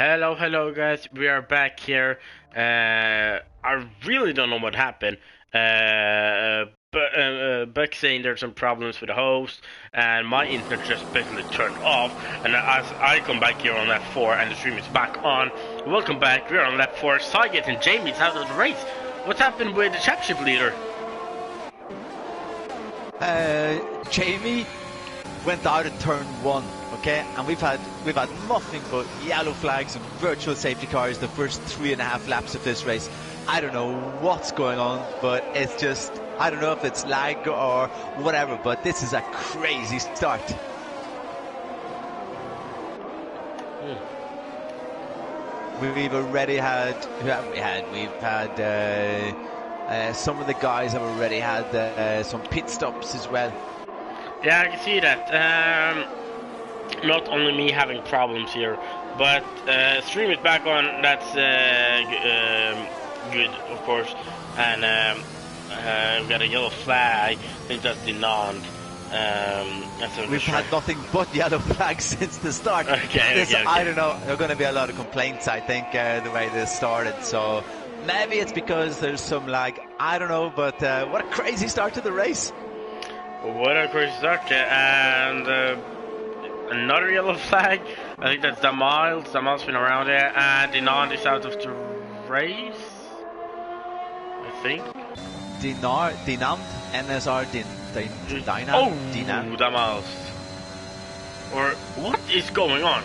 Hello guys, we are back here. I really don't know what happened. Buck saying there's some problems with the host, and my internet just basically turned off. And as I come back here on lap 4, and the stream is back on. Welcome back, we're on lap 4. Sygate and Jamie's out of the race. What's happened with the championship leader? Jamie went out at turn 1, okay, and we've had nothing but yellow flags and virtual safety cars the first 3.5 laps of this race. I don't know what's going on, but it's just, I don't know if it's lag or whatever, but this is a crazy start. We've already had, some of the guys have already had some pit stops as well. Yeah, I can see that. Not only me having problems here, but stream is back on. That's good, of course. And we've got a yellow flag. I think that's denied. We've had nothing but yellow flags since the start. Okay. I don't know. There are going to be a lot of complaints, I think, the way this started. So maybe it's because there's some lag. I don't know, but what a crazy start to the race. What a crazy start, and another yellow flag. I think that's Damal. Damal's been around there, and Dinan is out of the race. I think. Dinam, NSR, Dinam. Oh, Dinam. Damal. Or what is going on?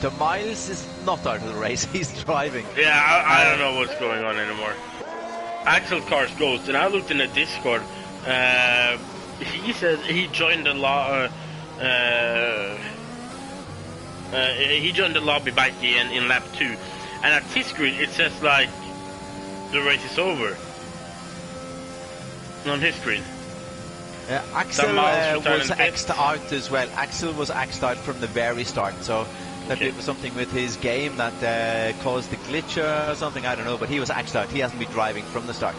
The Miles is not out of the race. He's driving. Yeah, I don't know what's going on anymore. Axel Cars Ghost, and I looked in the Discord. He said he joined the lobby back in lap 2, and at his screen it says like the race is over. On his screen. Axel was X'd out as well. Axel was X'd out from the very start, so that it was something with his game that caused the glitch or something, I don't know, but he was X'd out. He hasn't been driving from the start.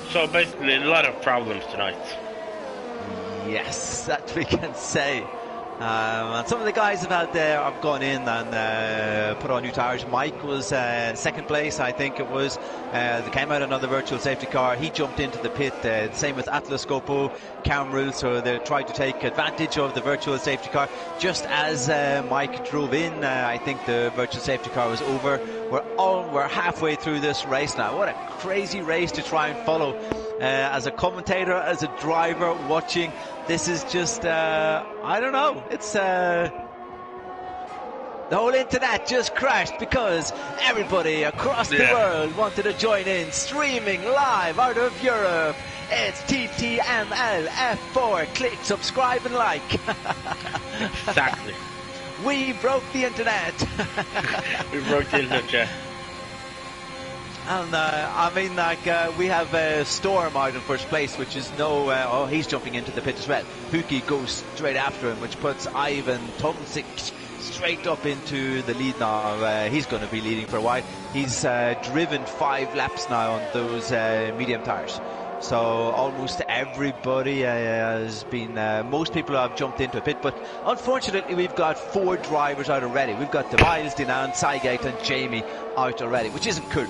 So basically a lot of problems tonight. Yes, that we can say. And some of the guys have gone in and put on new tires. Mike was second place, I think it was. They came out another virtual safety car. He jumped into the pit. Same with Atlas Scopo, Cameron. So they tried to take advantage of the virtual safety car. Just as Mike drove in, I think the virtual safety car was over. We're halfway through this race now. What a crazy race to try and follow. As a commentator, as a driver watching, this is just, I don't know, it's, the whole internet just crashed because everybody across the world wanted to join in, streaming live out of Europe. It's TTML F4, click, subscribe and like. Exactly. We broke the internet. We broke the internet, yeah. And I mean, like, we have Storm out in first place, which is oh, he's jumping into the pit as well. Huki goes straight after him, which puts Ivan Tomsik straight up into the lead now. He's going to be leading for a while. He's driven 5 laps now on those medium tires. So almost everybody has been, most people have jumped into a pit, but unfortunately we've got 4 drivers out already. We've got the Miles, Dinan, Sygate and Jamie out already, which isn't cool.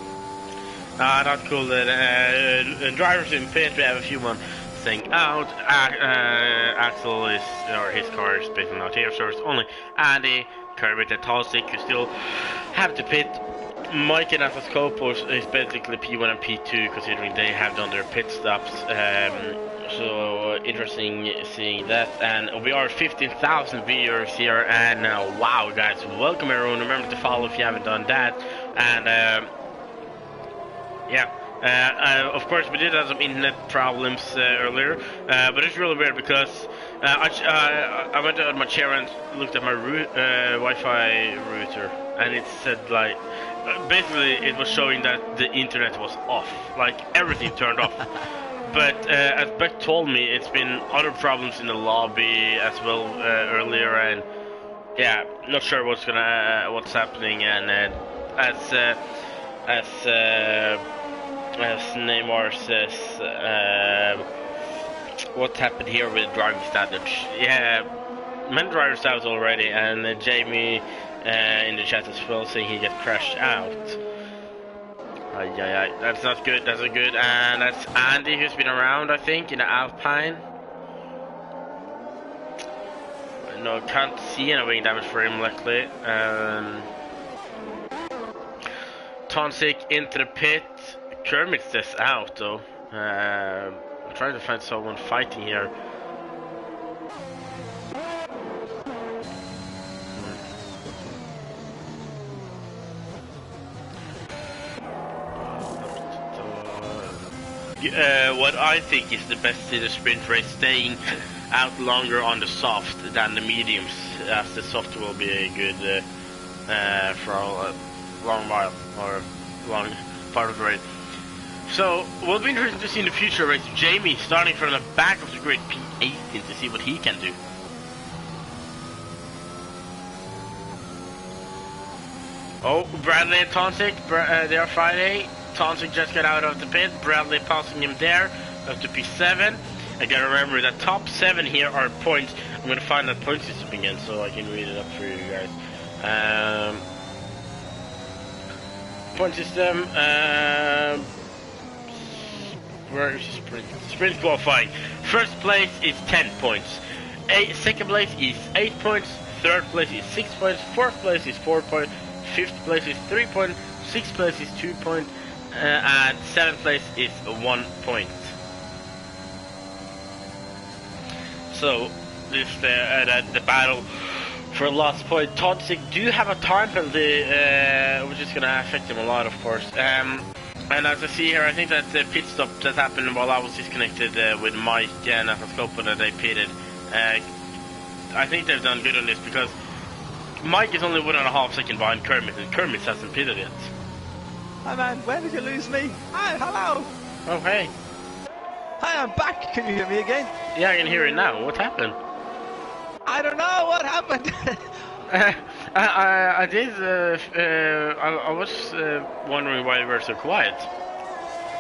Not cool. Drivers in pit, we have a few one thing out. Axel is, or his car is basically not here, so it's only Andy, Kermit and Tosik who still have to pit. Mike and Atascopos is basically P1 and P2, considering they have done their pit stops. So interesting seeing that. And we are 15,000 viewers here, and wow guys, welcome everyone. Remember to follow if you haven't done that. And of course we did have some internet problems earlier, but it's really weird because I went out of my chair and looked at my Wi-Fi router, and it said like, basically it was showing that the internet was off, like everything turned off. But as Beck told me, it's been other problems in the lobby as well earlier, and yeah, not sure what's happening. And as Neymar says, what happened here with driving standards? Yeah, many drivers out already, and Jamie in the chat as well saying he got crashed out. That's not good. That's not good. And that's Andy who's been around, I think, in the Alpine. No, can't see any wing damage for him, luckily. Tonsik into the pit. Kermit's just out, though. I'm trying to find someone fighting here. What I think is the best in the sprint race, staying out longer on the soft than the mediums, as the soft will be a good for a long while or long part of the race. So will be interesting to see in the future race Jamie starting from the back of the grid P18 to see what he can do. Oh, Bradley and Tonsik, they are Friday. Tonsik just got out of the pit. Bradley passing him there up to P7. I gotta remember that top 7 here are points. I'm gonna find that point system again so I can read it up for you guys. Point system. Where is sprint? Sprint qualifying. First place is 10 points. Second place is 8 points. Third place is 6 points. Fourth place is 4 points. Fifth place is 3 points. Sixth place is 2 points. And 7th place is 1 point. So this the battle for last point. Tonsik do have a time penalty, which is gonna affect him a lot, of course. And as I see here, I think that the pit stop that happened while I was disconnected with Mike and Athoscope that they pitted. I think they've done good on this because Mike is only 1.5 seconds behind Kermit, and Kermit hasn't pitted yet. Hi man, when did you lose me? Hi, hello! Oh hey. Hi, I'm back. Can you hear me again? Yeah, I can hear it now. What happened? I don't know what happened. I did. I was wondering why you were so quiet.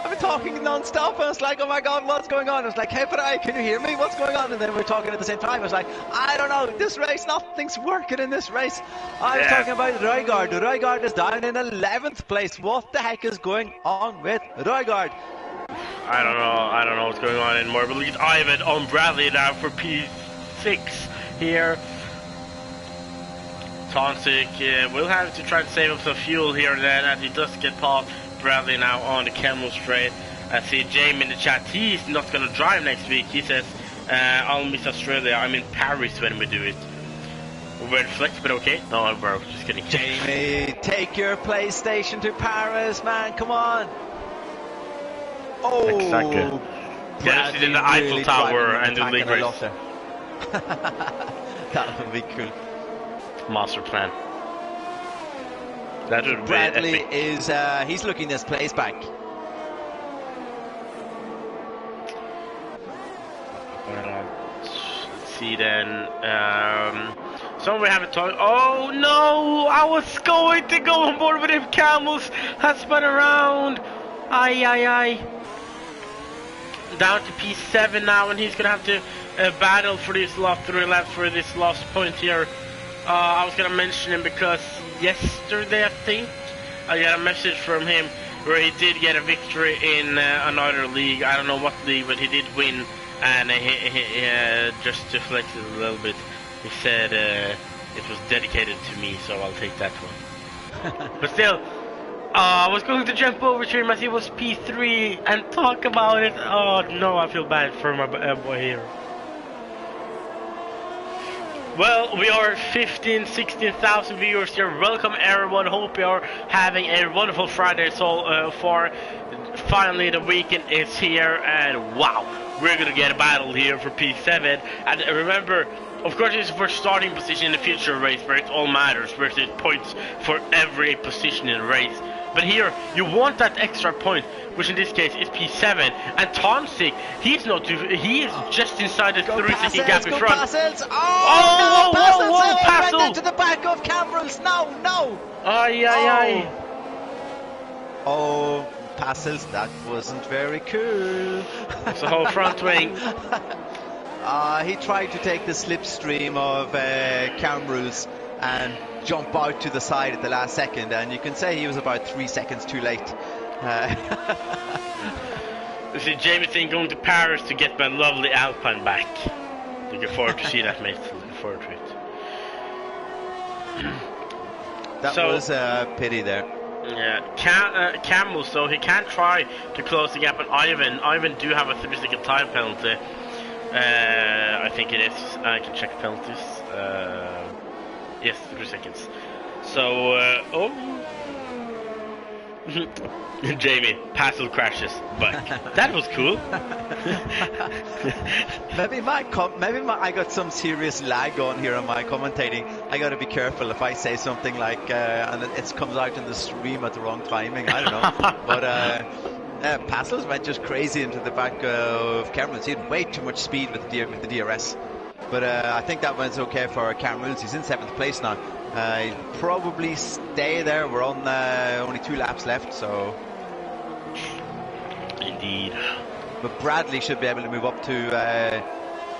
I've been talking non-stop. I was like, oh my god, what's going on? I was like, hey, Farai, can you hear me? What's going on? And then we're talking at the same time. I was like, I don't know. This race, nothing's working in this race. I was talking about Røygaard. Røygaard is down in 11th place. What the heck is going on with Røygaard? I don't know what's going on anymore. But look at Ivan on Bradley now for P6 here. Tonsik will have to try to save up some fuel here and then as he does get past Bradley now on the Camel Straight. I see Jamie in the chat. He's not going to drive next week. He says, I'll miss Australia. I'm in Paris when we do it. Weird flex, but okay. No, bro, just kidding. Jamie, take your PlayStation to Paris, man. Come on. Oh, exactly. Yeah, she's in the Eiffel Tower and the league race. That would be cool. Master plan. That would be Bradley epic. is he's looking this place back. Let's see then. So we haven't talked. Oh no! I was going to go on board with him. Camels has spun around. Aye. Down to P7 now, and he's gonna have to battle for this last 3 laps for this last point here. I was gonna mention him because yesterday I think I got a message from him where he did get a victory in another league. I don't know what league, but he did win. And he just to flex it a little bit, he said it was dedicated to me, so I'll take that one. But still, I was going to jump over to him as he was P3 and talk about it. Oh no, I feel bad for my boy here. Well, we are 16,000 viewers here. Welcome everyone. Hope you are having a wonderful Friday so far. Finally, the weekend is here, and wow, we're gonna get a battle here for P7. And remember, of course, it's for starting position in the future race where it all matters, where there's points for every position in the race. But here, you want that extra point, which in this case is P7. And Tonsik, he's not too, he is just inside the 3-second gap in front. Whoa, Passel! Right into the back of Cambrils. No. Aye. Oh, Passels, that wasn't very cool. It's the whole front wing. He tried to take the slipstream of cam rules and jump out to the side at the last second, and you can say he was about 3 seconds too late. You see, Jamieson going to Paris to get my lovely Alpine back. Looking forward to see that, mate. Looking forward to it. That was a pity there. Yeah, Campbell, so he can't try to close the gap on Ivan. Ivan do have a 3-second time penalty. I think it is. I can check penalties. Yes, 3 seconds. So, Jamie, Passel crashes, but that was cool. maybe I got some serious lag on here on my commentating. I got to be careful if I say something like and it comes out in the stream at the wrong timing. I don't know, but Passels went just crazy into the back of Cameron's. He had way too much speed with the DRS. But I think that went okay for Cameron. He's in 7th place now. He'll probably stay there. We're on only 2 laps left, so. Indeed. But Bradley should be able to move up to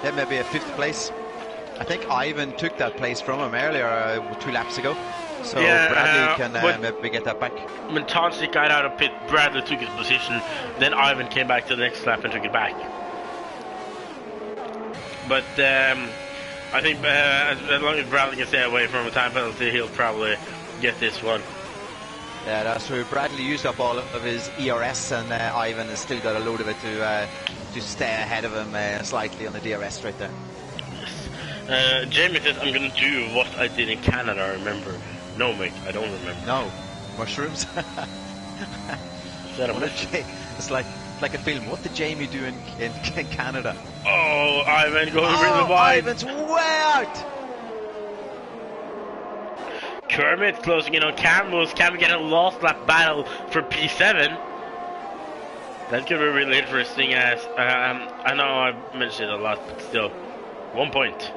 maybe a 5th place. I think Ivan took that place from him earlier, 2 laps ago. So yeah, Bradley can maybe get that back. When Tonsik got out of pit, Bradley took his position. Then Ivan came back to the next lap and took it back. But I think as long as Bradley can stay away from a time penalty, he'll probably get this one. Yeah, that's true. Bradley used up all of his ERS, and Ivan has still got a load of it to stay ahead of him slightly on the DRS right there. Yes. Jamie says, I'm going to do what I did in Canada, I remember. No, mate, I don't remember. No. Mushrooms? Is that a mushroom? It's like a film. What did Jamie do in Canada? Oh, Ivan going really wide. Ivan's way out. Kermit closing in on Campbell. Campbell getting a last lap battle for P7. That's gonna be really interesting. As I know I've mentioned it a lot, but still, 1 point.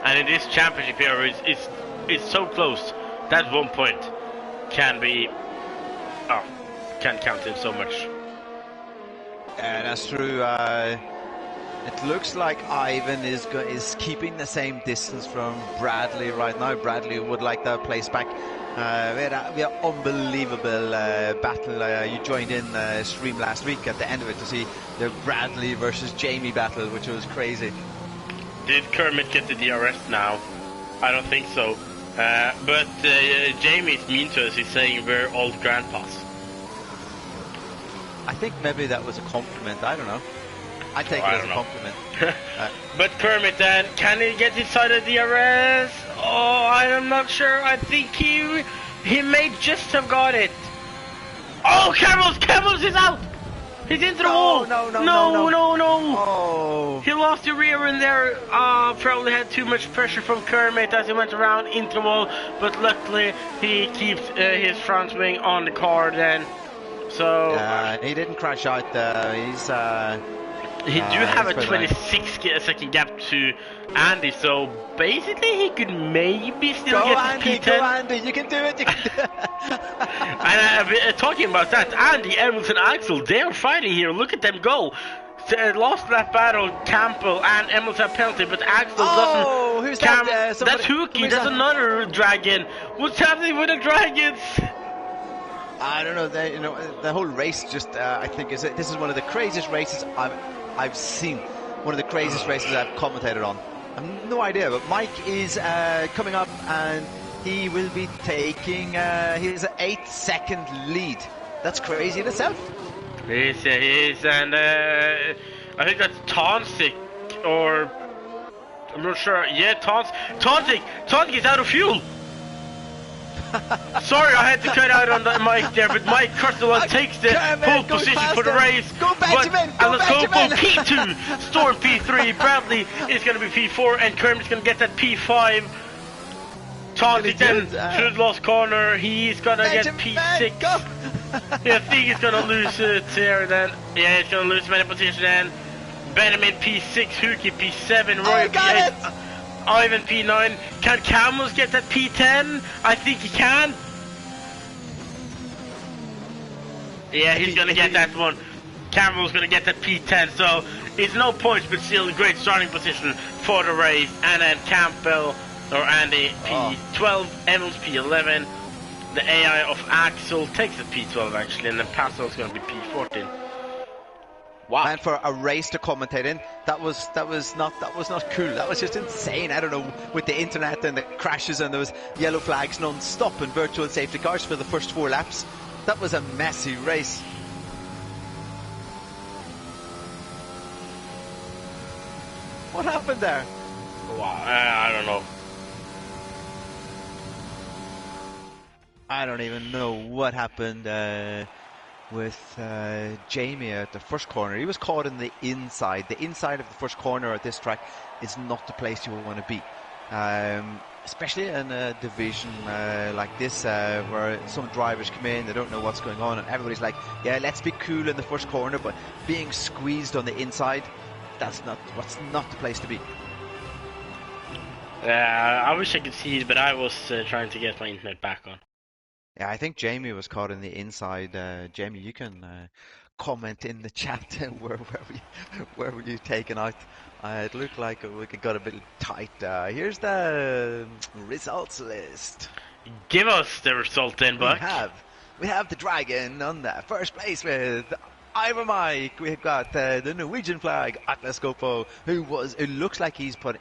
And in this championship here, it's so close. That 1 point can count in so much. Yeah, that's true. It looks like Ivan is keeping the same distance from Bradley right now. Bradley would like that place back. We had an unbelievable battle. You joined in stream last week at the end of it to see the Bradley versus Jamie battle, which was crazy. Did Kermit get the DRS now? I don't think so. But Jamie's mean to us. He's saying we're old grandpas. I think maybe that was a compliment. I don't know. I take it as a compliment. But Kermit then, can he get inside of DRS? Oh, I'm not sure. I think he may just have got it. Oh, Camels is out. He's into the wall. No. Oh. He lost the rear end there. Probably had too much pressure from Kermit as he went around into the wall. But luckily, he keeps his front wing on the car then. So he didn't crash out. He do have a 26-second gap to Andy, so basically he could maybe still get P10. Go Andy, you can do it. And talking about that, Andy, Hamilton, Axel, they are fighting here. Look at them go. Lost lap battle, Campbell and Hamilton penalty, but Axel doesn't. Who's that? That's Hookie. That's another dragon. What's happening with the dragons? I don't know. The whole race just I think this is one of the craziest races I've seen. One of the craziest races I've commentated on. I have no idea, but Mike is coming up and he will be taking his 8-second lead. That's crazy in itself. He is, and I think that's Tonsik, or I'm not sure. Yeah, Tonsik is out of fuel. Sorry, I had to cut out on the mic there, but Mike Kirstelen takes the pole position for the race. Go Benjamin! And let's go for P2, Storm P3, Bradley is going to be P4, and Kermit's going to get that P5. Tonsik then through the last corner, he's going to get P6. Yeah, I think he's going to lose it there then. Yeah, he's going to lose many positions then. Benjamin P6, Hookie P7, Roy P8. Ivan P9. Can Camels get that P10? I think he can. Yeah, he's gonna get that one. Camels gonna get that P10. So It's no points, but still a great starting position for the race. And then Campbell or Andy P12, Emils P11. The AI of Axel takes the P12 actually, and then Pastel's going to be P14. Wow! And for a race to commentate in, that was not cool. That was just insane. I don't know, with the internet and the crashes and there was yellow flags non-stop in virtual safety cars for the first 4 laps. That was a messy race. What happened there? Wow, I don't know. I don't even know what happened with Jamie at the first corner. He was caught in the inside. The inside of the first corner at this track is not the place you want to be. Especially in a division like this where some drivers come in, they don't know what's going on, and everybody's like, yeah, let's be cool in the first corner, but being squeezed on the inside, that's not the place to be. I wish I could see it, but I was trying to get my internet back on. Yeah, I think Jamie was caught in the inside. Jamie, you can comment in the chat where were you taken out? It looked like we got a bit tight. Here's the results list. Give us the result then, Buck. We have the Dragon on the first place with Ivor Mike. We've got the Norwegian flag, Atlas Gopo, who looks like he's put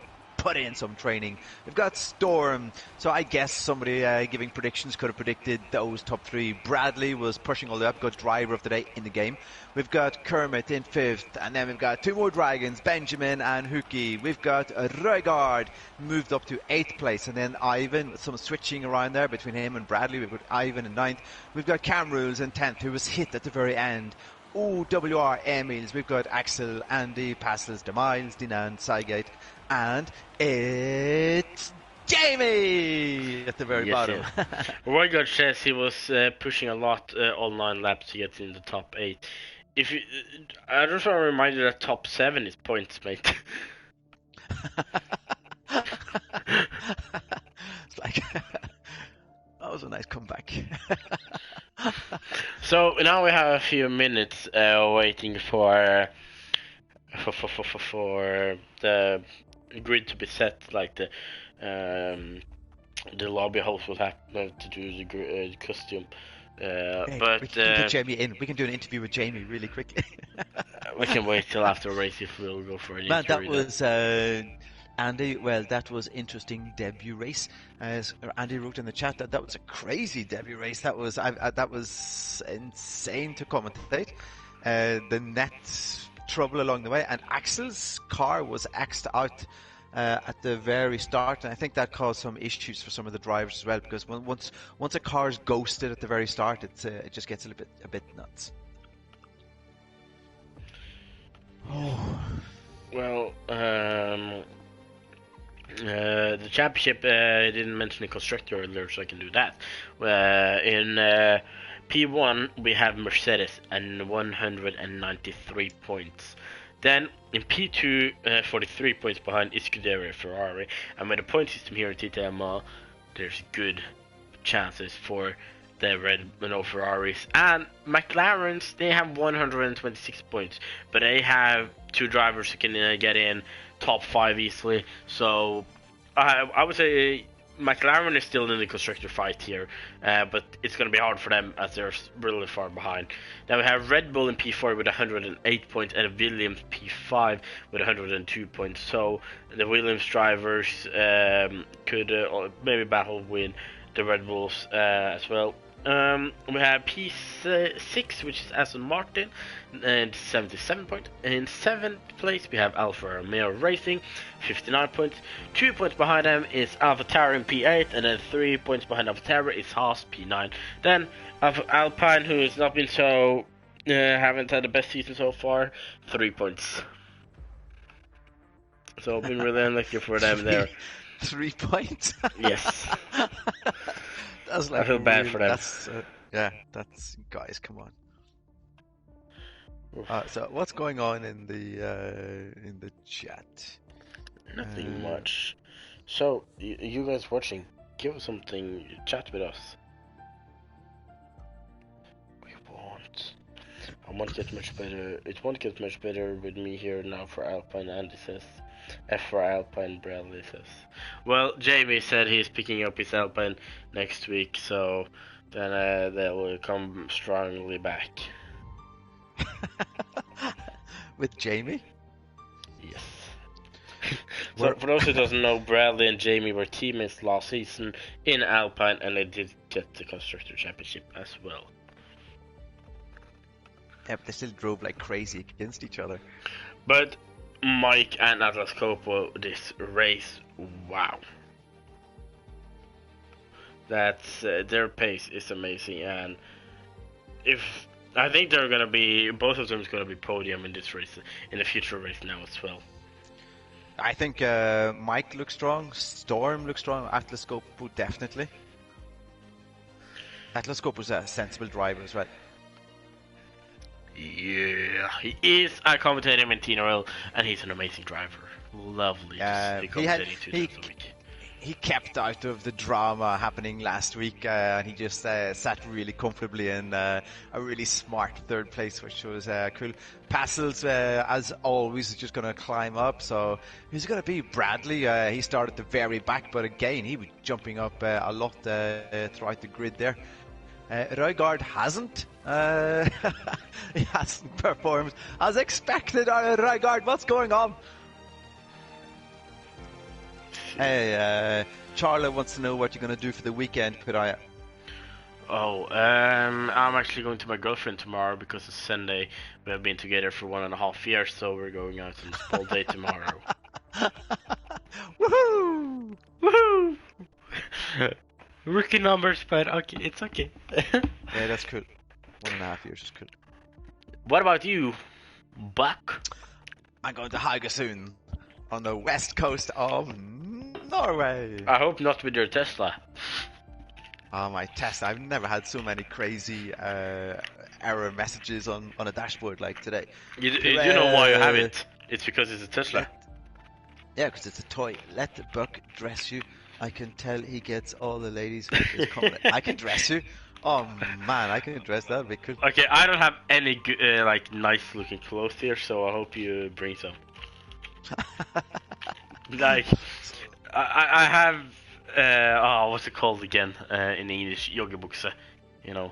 in some training. We've got Storm, so I guess somebody giving predictions could have predicted those top 3. Bradley was pushing all the way up, got driver of the day in the game. We've got Kermit in 5th, and then we've got 2 more Dragons, Benjamin and Hookie. We've got Røygaard moved up to 8th place, and then Ivan, some switching around there between him and Bradley. We've got Ivan in 9th. We've got Cam Rules in 10th, who was hit at the very end. OWR Emils, we've got Axel, Andy, Pastels, Demiles, Dinan, Sygate, and it's Jamie at the very bottom. Yes. Røygaard says he was pushing a lot all 9 laps to get in the top 8. If you, I just want to remind you that top 7 is points, mate. It's like that was a nice comeback. So now we have a few minutes waiting for the grid to be set, like the lobby host will have to do the costume. Hey, but we can get Jamie in. We can do an interview with Jamie really quickly. We can wait till after a race if we'll go for an interview. Man, that was Andy. Well, that was interesting debut race. As Andy wrote in the chat, that was a crazy debut race. That was insane to commentate. The net trouble along the way, and Axel's car was axed out at the very start, and I think that caused some issues for some of the drivers as well, because once a car's ghosted at the very start, it just gets a bit nuts. Oh. Well, the championship didn't mention the constructor earlier, so I can do that. In P1 we have Mercedes and 193 points. Then in P2, 43 points behind Scuderia Ferrari, and with the point system here in TTML, there's good chances for the Renault Ferraris. And McLarens, they have 126 points, but they have 2 drivers who can get in top 5 easily. So I would say McLaren is still in the constructor fight here, but it's going to be hard for them as they're really far behind. Then we have Red Bull in P4 with 108 points and Williams P5 with 102 points. So the Williams drivers could maybe battle with the Red Bulls as well. We have P6, which is Aston Martin, and 77 points. In 7th place, we have Alfa Romeo Racing, 59 points. 2 points behind them is AlphaTauri in P8, and then 3 points behind AlphaTauri is Haas P9. Then Alpine, who has not been so, haven't had the best season so far, 3 points. So been really unlucky for them there. 3 points? Yes. That's like I feel bad for them. That's guys, come on. So what's going on in the chat? Nothing much. So you guys watching, give us something, chat with us. We want. I won't get much better. It won't get much better with me here now for Alpine. Andy says. F for Alpine. Bradley says. Well, Jamie said he's picking up his Alpine next week, so then they will come strongly back. With Jamie? Yes. So for those who doesn't know, Bradley and Jamie were teammates last season in Alpine, and they did get the Constructor Championship as well. Yeah, but they still drove like crazy against each other. But Mike and Atlas Coppo, this race, wow. That's their pace is amazing, and if I think they're gonna be, both of them is gonna be podium in this race, in the future race now as well. I think Mike looks strong, Storm looks strong, Atlas Coppo definitely. Atlas Coppo's a sensible driver as well. Yeah, he is. I commentate him in TNRL, and he's an amazing driver. Lovely to be commentating 2 times a week. He kept out of the drama happening last week, and he just sat really comfortably in a really smart third place, which was cool. Passels, as always, is just going to climb up, so who's going to be? Bradley. He started at the very back, but again, he was jumping up a lot throughout the grid there. Røygaard hasn't. He hasn't performed as expected. Røygaard, what's going on? Hey, Charlie wants to know what you're going to do for the weekend, Piraya. Oh, I'm actually going to my girlfriend tomorrow because it's Sunday. We have been together for 1.5 years, so we're going out on all day tomorrow. Woohoo! Woohoo! Rookie numbers, but okay, it's okay. Yeah, that's cool. 1.5 years is cool. What about you, Buck? I'm going to Haugesund on the west coast of Norway. I hope not with your Tesla. Oh, my Tesla. I've never had so many crazy error messages on a dashboard like today. You know why you have it. It's because it's a Tesla. Yeah, because it's a toy. Let the Buck dress you. I can tell he gets all the ladies. I can dress you. Oh man, I can dress. That'd be cool. Okay, I don't have any like nice looking clothes here, so I hope you bring some. Like, I have what's it called again in English? Yoggebukse, you know.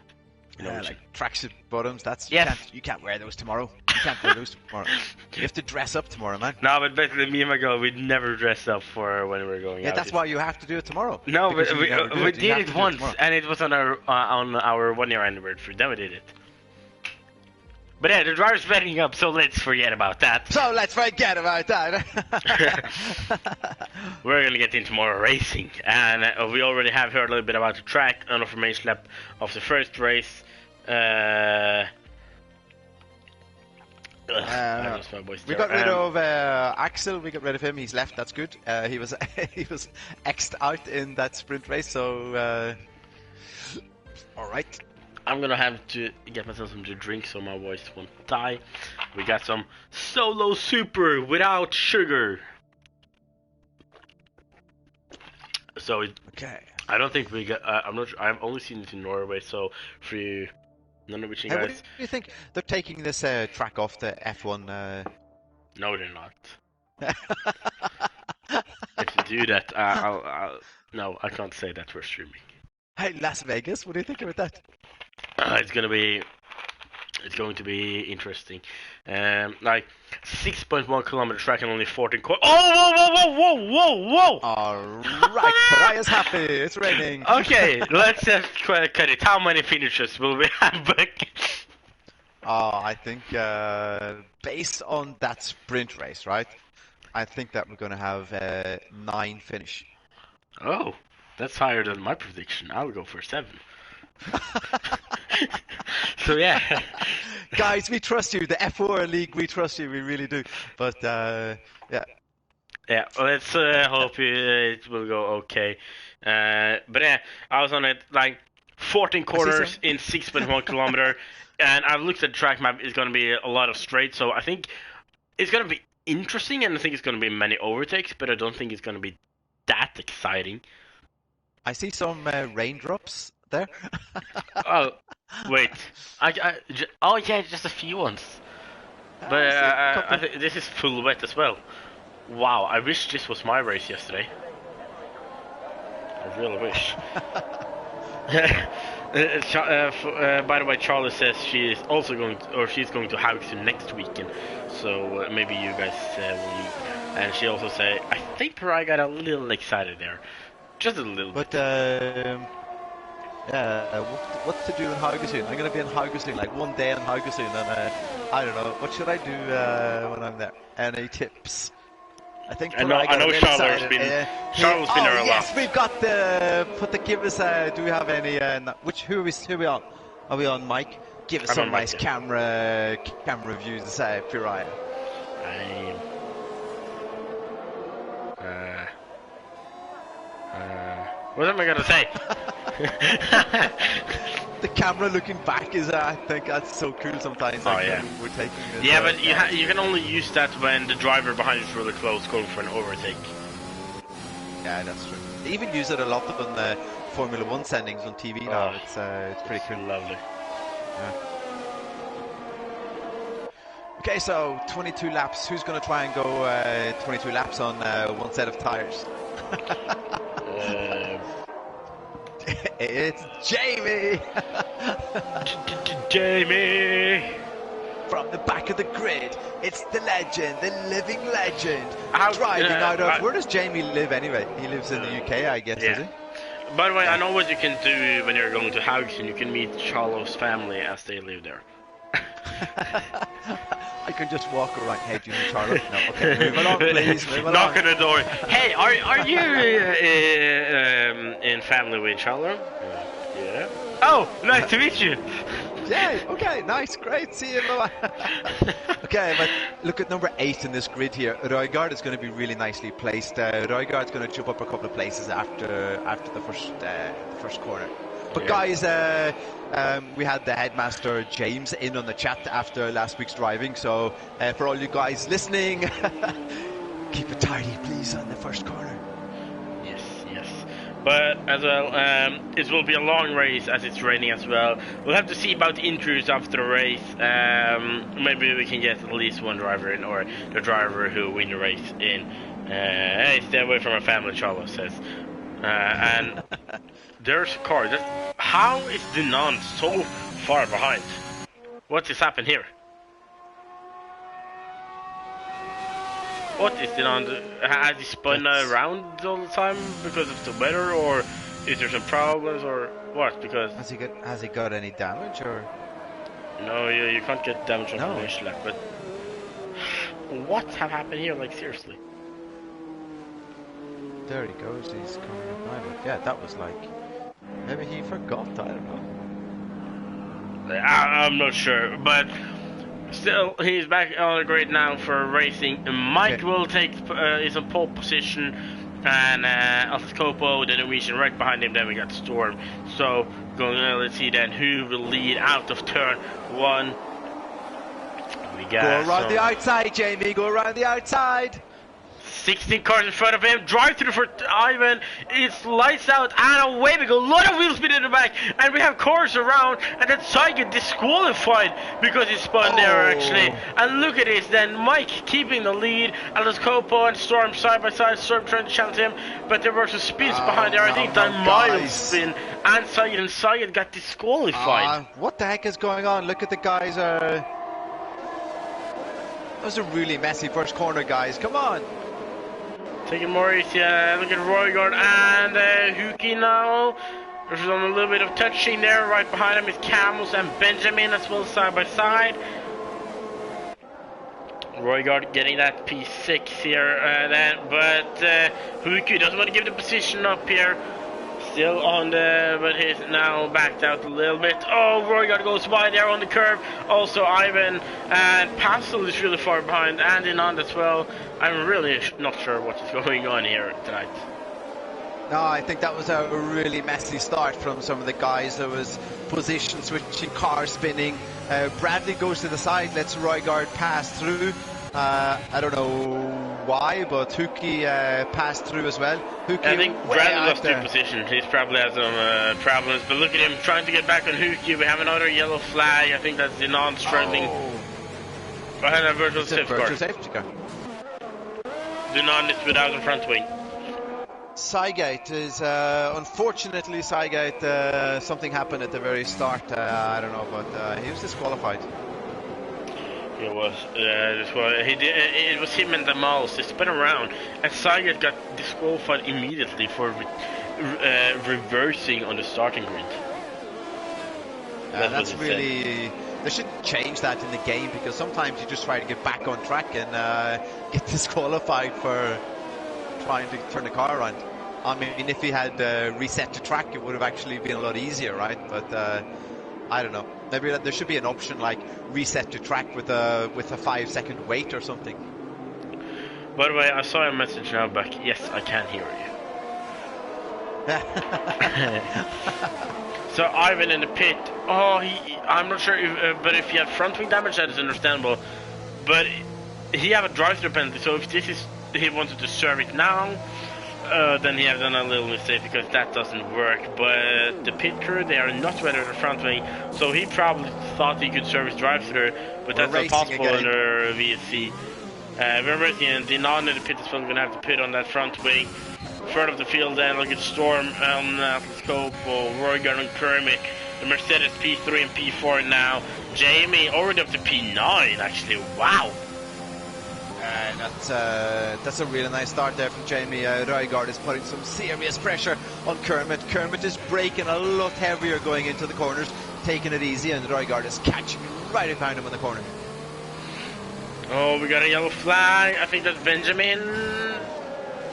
Like tracksuit bottoms. That's yes. You can't wear those tomorrow. You can't wear those tomorrow. You have to dress up tomorrow, man. No, but basically, me and my girl, we'd never dress up for when we're going out. Yeah, that's why you have to do it tomorrow. No, but we did it once, and it was on our 1-year anniversary. Then we did it. But yeah, the driver's betting up, so let's forget about that. We're gonna get into more racing, and we already have heard a little bit about the track and information lap of the first race. We got rid of Axel. We got rid of him. He's left. That's good. He was X'd out in that sprint race. So all right. I'm gonna have to get myself some to drink so my voice won't die. We got some Solo Super without sugar. So okay. I don't think we got. I'm not sure. I've only seen it in Norway. So for you, none of which you guys. What do you think? They're taking this track off the F1. No, they're not. If you do that, no, I can't say that we're streaming. Hey, Las Vegas. What do you think about that? It's going to be interesting. Like 6.1 kilometer track and only 14 Oh, whoa! All right, Paraya's happy. It's raining. Okay, let's just cut it. How many finishes will we have back? I think based on that sprint race, right? I think that we're going to have 9 finish. Oh, that's higher than my prediction. I'll go for 7. So yeah, guys, we trust you. The F4 league, we trust you. We really do. But yeah. Let's hope it will go okay. But yeah, I was on it like 14 corners in 6.1 kilometer, and I've looked at the track map. It's going to be a lot of straight, so I think it's going to be interesting, and I think it's going to be many overtakes. But I don't think it's going to be that exciting. I see some raindrops, there. Oh, wait. Oh yeah, just a few ones. But See, a I couple. think this is full wet as well. Wow, I wish this was my race yesterday. I really wish. By the way, Charlie says she is also going to, or she's going to Haugesund next weekend. So maybe you guys will meet. And she also said, I think I got a little excited there. Just a little But bit. yeah, what to do in Haugesund? I'm gonna be in Haugesund like one day in Haugesund, and I don't know what should I do when I'm there. Any tips? I think I know got a little Charlotte's excited. been Charlotte's been there a Yes, lot. we've got the put the give us. Do we have any? Who are we on? Are we on, Mike? Give us I'm some on nice mic, camera views, Pariah. I'm. What am I gonna say? The camera looking back is, I think that's so cool sometimes. Oh yeah. We're taking this, Yeah, but you can only use that when the driver behind you is really close, going for an overtake. Yeah, that's true. They even use it a lot on the Formula One sendings on TV now. It's pretty cool. Lovely. Yeah. Okay, so 22 laps. Who's going to try and go 22 laps on one set of tires? It's Jamie! Jamie! From the back of the grid, it's the legend, the living legend. Driving out of... Where does Jamie live anyway? He lives in the UK, I guess, does he? By the way, I know what you can do when you're going to Haugesund. You can meet Charlotte's family as they live there. I can just walk around. Hey, do you know Charlotte? No, okay, move along, please. Move along. Knock on the door. Hey, are you in family with Charlotte? Yeah. Oh, nice to meet you. Yeah, okay, nice, great, see you, bye. Okay, but look at number 8 in this grid here. Roygaard is going to be really nicely placed. Roygaard's going to jump up a couple of places after the first corner. But guys, we had the headmaster James in on the chat after last week's driving, so for all you guys listening, keep it tidy, please, on the first corner. Yes. But as well, it will be a long race as it's raining as well. We'll have to see about the injuries after the race. Maybe we can get at least one driver in, or the driver who win the race in. Hey, stay away from our family, Charles says. And there's a car. How is Dinan so far behind? What has happened here? What is Dinan? Has he spun around all the time because of the weather, or is there some problems, or what? Because has he got any damage, or? No, you can't get damage on the Michelin, but what have happened here? Like seriously. There he goes. He's coming up behind it. Yeah, that was like. Maybe he forgot. I don't know. I'm not sure, but still, he's back on the grid now for racing. Mike will take is on pole position, and Alscopo, the Norwegian, right behind him. Then we got Storm. So let's see then who will lead out of turn 1. We got go around the outside, Jamie. Go around the outside. 16 cars in front of him, drive through for Ivan, it's lights out, and away we go, a lot of wheel spin in the back, and we have cars around, and then Saiga disqualified because he spun there actually, and look at this, then Mike keeping the lead, Alice Copo and Storm side by side, Storm trying to challenge him, but there were some spins behind there, I think that mild spin, and Saiga got disqualified. What the heck is going on? Look at the guys, that was a really messy first corner, guys, come on. Taking Maurice, yeah, look at Roygaard and Huki now. There's a little bit of touching there. Right behind him is Camus and Benjamin as well, side by side. Roygaard getting that P6 here, but Huki doesn't want to give the position up here. Still on but he's now backed out a little bit. Oh, Roygaard goes by there on the curve. Also Ivan and Pastel is really far behind, and Inand as well. I'm really not sure what is going on here tonight. No, I think that was a really messy start from some of the guys. There was position switching, car spinning. Bradley goes to the side, lets Roygaard pass through. I don't know why, but Huki passed through as well. Huki, I think way Bradley out lost there. 2 positions. He's probably has some problems. But look at him trying to get back on Huki. We have another yellow flag. I think that's Dinan struggling behind a virtual It's a safety virtual car. safety car. Dinan is without a front wing. Sygate is, unfortunately, Sygate, something happened at the very start. I don't know, but he was disqualified. It was. It was him and the mouse. They spun around, and Sygate got disqualified immediately for reversing on the starting grid. That's really. They should change that in the game, because sometimes you just try to get back on track and get disqualified for trying to turn the car around. I mean, if he had reset to track, it would have actually been a lot easier, right? But I don't know. Maybe there should be an option like reset to track with a 5-second wait or something. By the way, I saw a message now back. Yes, I can hear you. So Ivan in the pit. Oh, I'm not sure if, but if he had front wing damage, that is understandable. But he have a drive-through penalty. So if this is he wanted to serve it now, then he has done a little mistake, because that doesn't work. But the pit crew, they are not ready with the front wing, so he probably thought he could serve his drive-through, but that's not possible under VSC. We're racing, and Dinan in the pit is probably going to have to pit on that front wing. Front of the field, then look at Storm on Atlas Coppo, Roygaard and Kermit, the Mercedes P3 and P4 now. Jamie already up to P9, actually. Wow. That's a really nice start there from Jamie. Roygaard is putting some serious pressure on Kermit. Kermit is braking a lot heavier going into the corners, taking it easy, and Roygaard is catching right behind him in the corner. Oh, we got a yellow flag. I think that's Benjamin.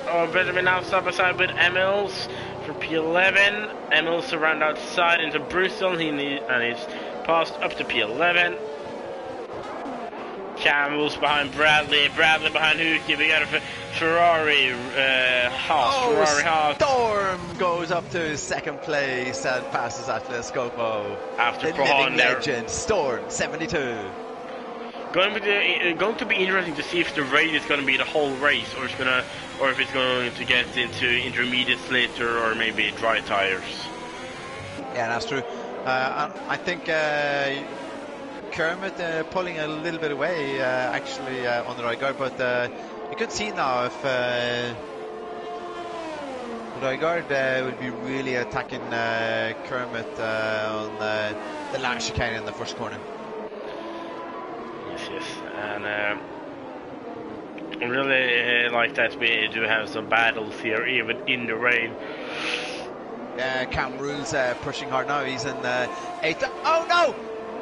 Oh, Benjamin now side by side with Emils for P11. Emils around outside into Bristol. And he's passed up to P11. Campbell's behind Bradley. Bradley behind Huki. We got a Ferrari Haas. Storm goes up to second place and passes Atlas Coppo. After the living legend, Storm 72. Going to be interesting to see if the race is going to be the whole race, or if it's going to get into intermediates later, or maybe dry tires. Yeah, that's true. I think Kermit pulling a little bit away actually on the right guard, but you can see now if Roygaard will be really attacking Kermit on the last chicane in the first corner. Yes, and I really like that we do have some battles here, even in the rain. Cam Rule's pushing hard now. He's in 8th. Oh no!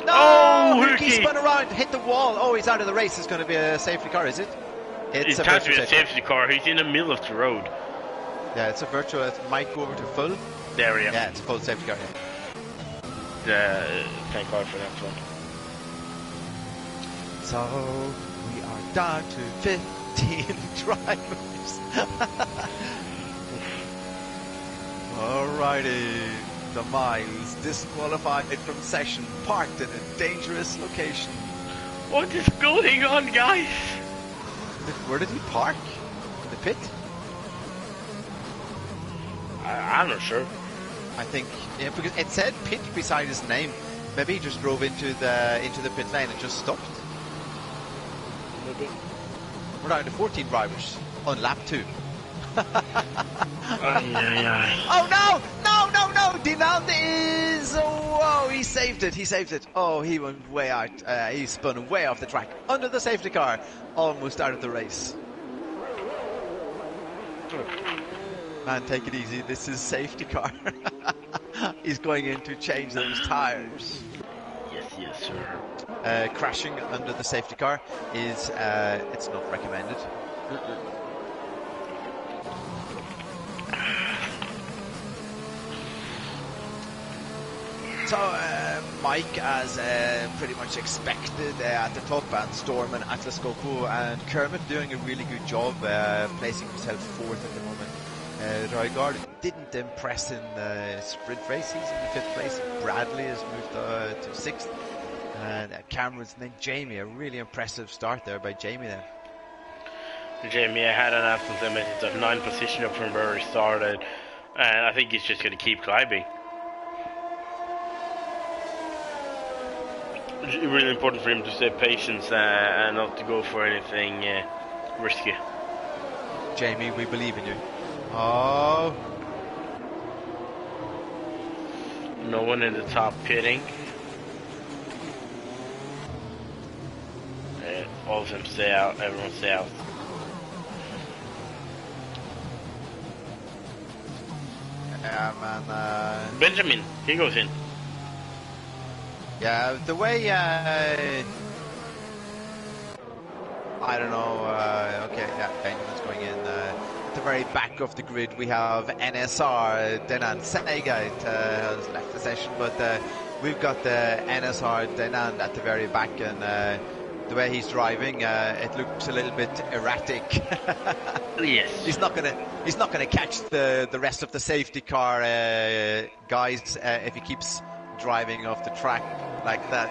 No! Oh, Huki spun around, hit the wall. Oh, he's out of the race. It's going to be a safety car, is it? It's a virtual safety car. He's in the middle of the road. Yeah, it's a virtual. It might go over to full. There we are. Yeah, it's a full safety car. Thank God for that one. So we are down to 15 drivers. Alrighty, the Miles disqualified from session, parked in a dangerous location. What is going on, guys? Where did he park? In the pit? I'm not sure. I think, yeah, because it said pit beside his name. Maybe he just drove into the pit lane and just stopped. Maybe. We're down to 14 drivers on lap 2. Oh no! Dinald is... Oh, he saved it. Oh, he went way out. He spun way off the track. Under the safety car. Almost out of the race. Man, take it easy. This is safety car. He's going in to change those tires. Yes, sir. Crashing under the safety car is... it's not recommended. So Mike, as pretty much expected at the top, and Storm and Atlas Coppo and Kermit doing a really good job placing himself fourth at the moment. Roygaard didn't impress in the sprint race. He's in the 5th place. Bradley has moved to 6th. Cameron's and then Jamie. A really impressive start there by Jamie then. Jamie had an absolute limit of 9 position up from where he started, and I think he's just going to keep climbing. It's really important for him to stay patient and not to go for anything risky. Jamie, we believe in you. Oh. No one in the top pitting. All of them stay out, everyone stay out. Yeah, man. Benjamin, he goes in. Yeah, the way, I don't know, okay, yeah, Benjamin's going in. At the very back of the grid, we have NSR, Denan Senegait has left the session, but we've got the NSR Denan at the very back, and the way he's driving, it looks a little bit erratic. Yes. He's not gonna catch the rest of the safety car guys if he keeps driving off the track like that.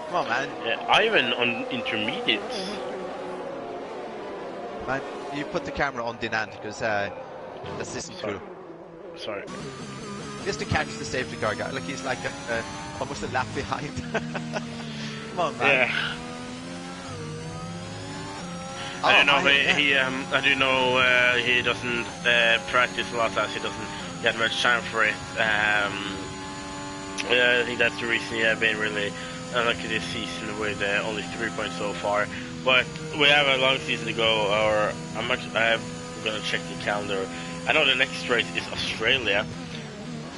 Come on, man. Yeah, Ivan on intermediates. Man, you put the camera on Dinant because this isn't cool. Sorry. Just to catch the safety car guy, like he's like almost a lap behind. Come on, man. Yeah. I don't know. I do know he doesn't practice a lot, as he doesn't get much time for it. I think that's the reason he has been really unlucky this season with only 3 points so far. But we have a long season to go. Or I'm gonna check the calendar. I know the next race is Australia.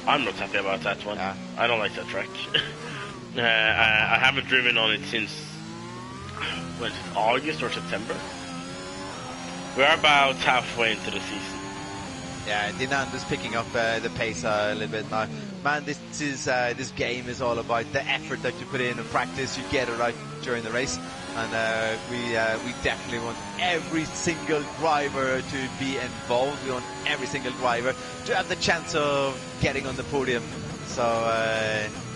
I'm not happy about that one. Yeah. I don't like that track. I haven't driven on it since August or September. We're about halfway into the season. Yeah, Dinant is picking up the pace a little bit now. Man, this game is all about the effort that you put in practice. You get it right during the race, and we definitely want every single driver to be involved. We want every single driver to have the chance of getting on the podium. So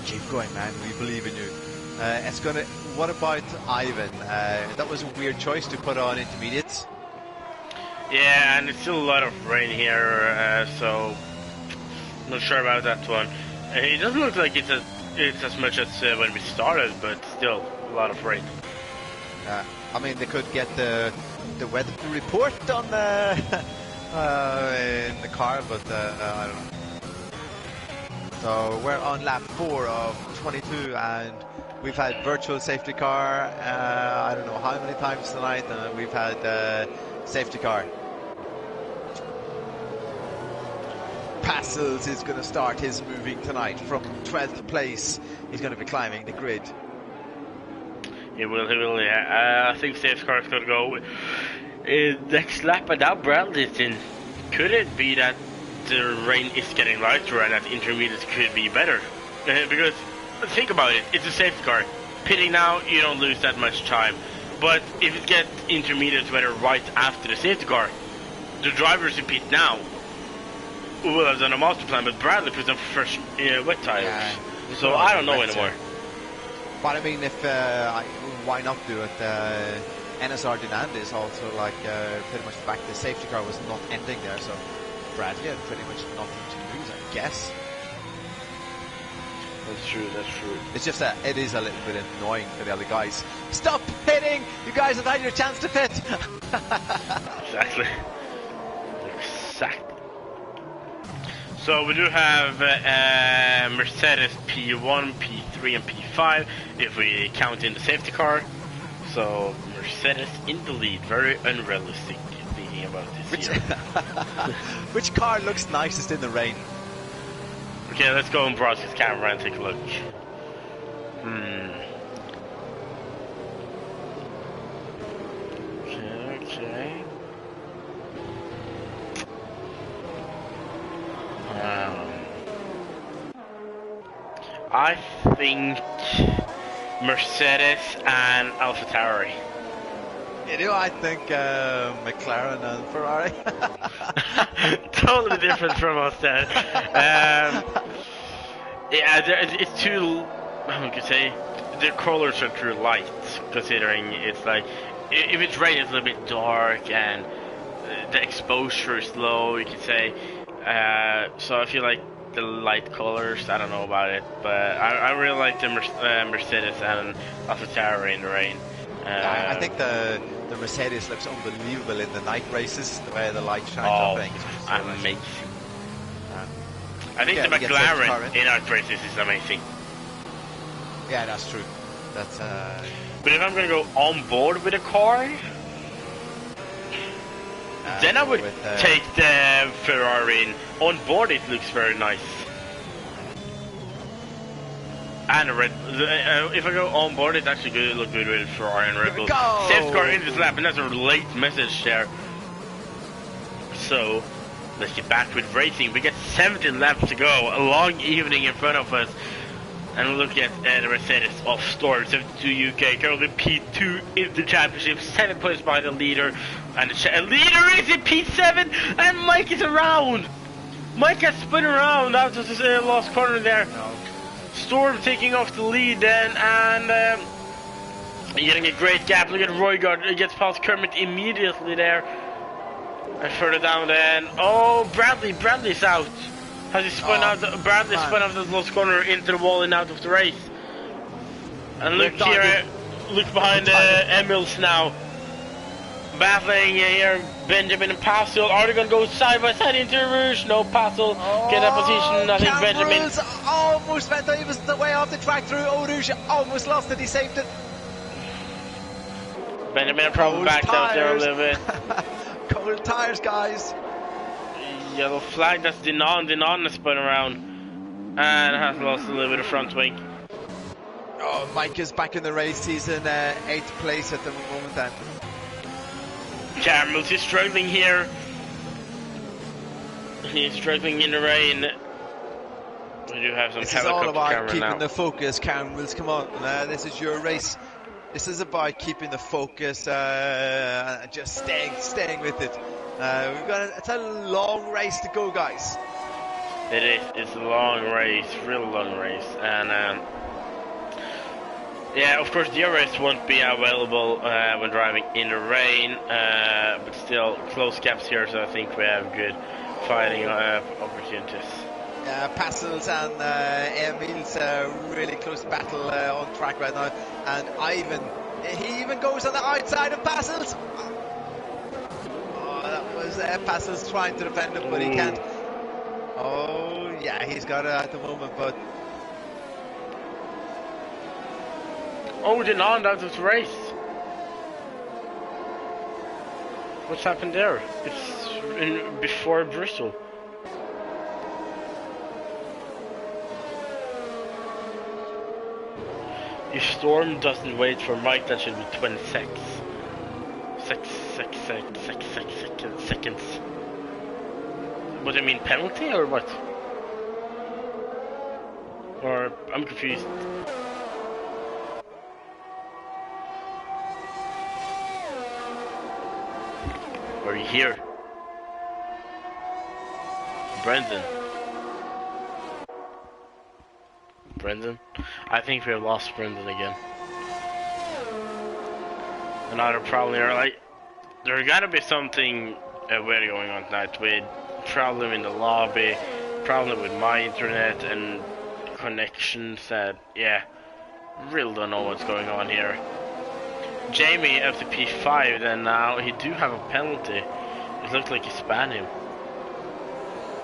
keep going, man. We believe in you. What about Ivan? That was a weird choice to put on intermediates. Yeah, and it's still a lot of rain here, so not sure about that one. It doesn't look like it's as much as when we started, but still a lot of rain. I mean, they could get the weather report on in the car, but I don't know. So we're on lap 4 of 22, and we've had virtual safety car. I don't know how many times tonight, and we've had safety car. Passels is going to start his moving tonight from 12th place. He's going to be climbing the grid. He will, yeah. I think safety car is going to go next lap, and now Bradley's in. Could it be that the rain is getting lighter and that intermediates could be better? Because, think about it, it's a safety car. Pitting now, you don't lose that much time. But if it gets intermediate weather right after the safety car, the drivers who pit now will have done a master plan, but Bradley puts up fresh wet tires. Yeah, so I don't know anymore. But I mean, if why not do it? NSR Dinand is also like pretty much the back. The safety car was not ending there, so Bradley had pretty much nothing to lose, I guess. That's true, that's true. It's just that it is a little bit annoying for the other guys. Stop pitting! You guys have had your chance to pit! Exactly. So we do have Mercedes P1, P3 and P5 if we count in the safety car. So Mercedes in the lead, very unrealistic thinking about this year. Which car looks nicest in the rain? Okay, let's go and browse his camera and take a look. Okay. I think Mercedes and AlphaTauri. You know, I think McLaren and Ferrari. Totally different from us then. Yeah, it's too I could say the colors are too light, considering it's like if it's rain, it's a little bit dark and the exposure is low. You could say. So I feel like the light colors. I don't know about it, but I really like the Mercedes and Alfa in the rain. I think the Mercedes looks unbelievable in the night races. The way the light shines Oh, on things. So amazing! nice. I think the McLaren in night races is amazing. Yeah, that's true. That's. But if I'm gonna go on board with a car, then I would take the Ferrari in. On board it looks very nice. And Red, if I go on board, it's actually good. Look good with Ferrari and Red Bull. Safe car in this lap, and that's a late message there. So let's get back with racing. We got 17 laps to go. A long evening in front of us. And look at the Mercedes of Storm 72 UK, currently P2 in the championship, 7 points by the leader. And the leader is in P7, and Mike is around. Mike has spun around out of the last corner there. No. Storm taking off the lead then, and getting a great gap. Look at Roygaard, he gets past Kermit immediately there. And further down then, oh, Bradley's out. Has he spun out? Bradley spun out the last corner into the wall and out of the race. And look here, look behind Emils now. Battling here, Benjamin and Passel. Are they going to go side by side into the Rouge? No, Passel get that position. I think Benjamin almost went. He was the way off the track through. Rouge almost lost it. He saved it. Benjamin probably backed out there a little bit. Cold tires, guys. Yellow flag, that's Dinan has spun around and has lost a little bit of front wing. Oh, Mike is back in the race. He's in 8th place at the moment then. Caramels is struggling here. He's struggling in the rain. We do have some This is all about keeping the focus, Caramels. Come on, this is your race. This is about keeping the focus and just staying with it. It's a long race to go, guys. It is. It's a long race, real long race, and yeah, of course, the DRS won't be available when driving in the rain, but still close gaps here, so I think we have good fighting opportunities. Passels and Emil's really close battle on track right now, and Ivan, he even goes on the outside of Passels. Passels trying to defend him, but he can't. Oh, yeah, he's got it at the moment, but. Oh, Dinan out of the race. What's happened there? It's before Bristol. If Storm doesn't wait for Mike, that should be 26. Seconds. What do you mean, penalty or what? Or I'm confused. Are you here? Brendan? I think we have lost Brendan again. Another problem here, like, there gotta be something weird going on tonight with problem in the lobby, problem with my internet and connections that, yeah, really don't know what's going on here. Jamie up to P5 then now, he do have a penalty. It looks like he spanned him.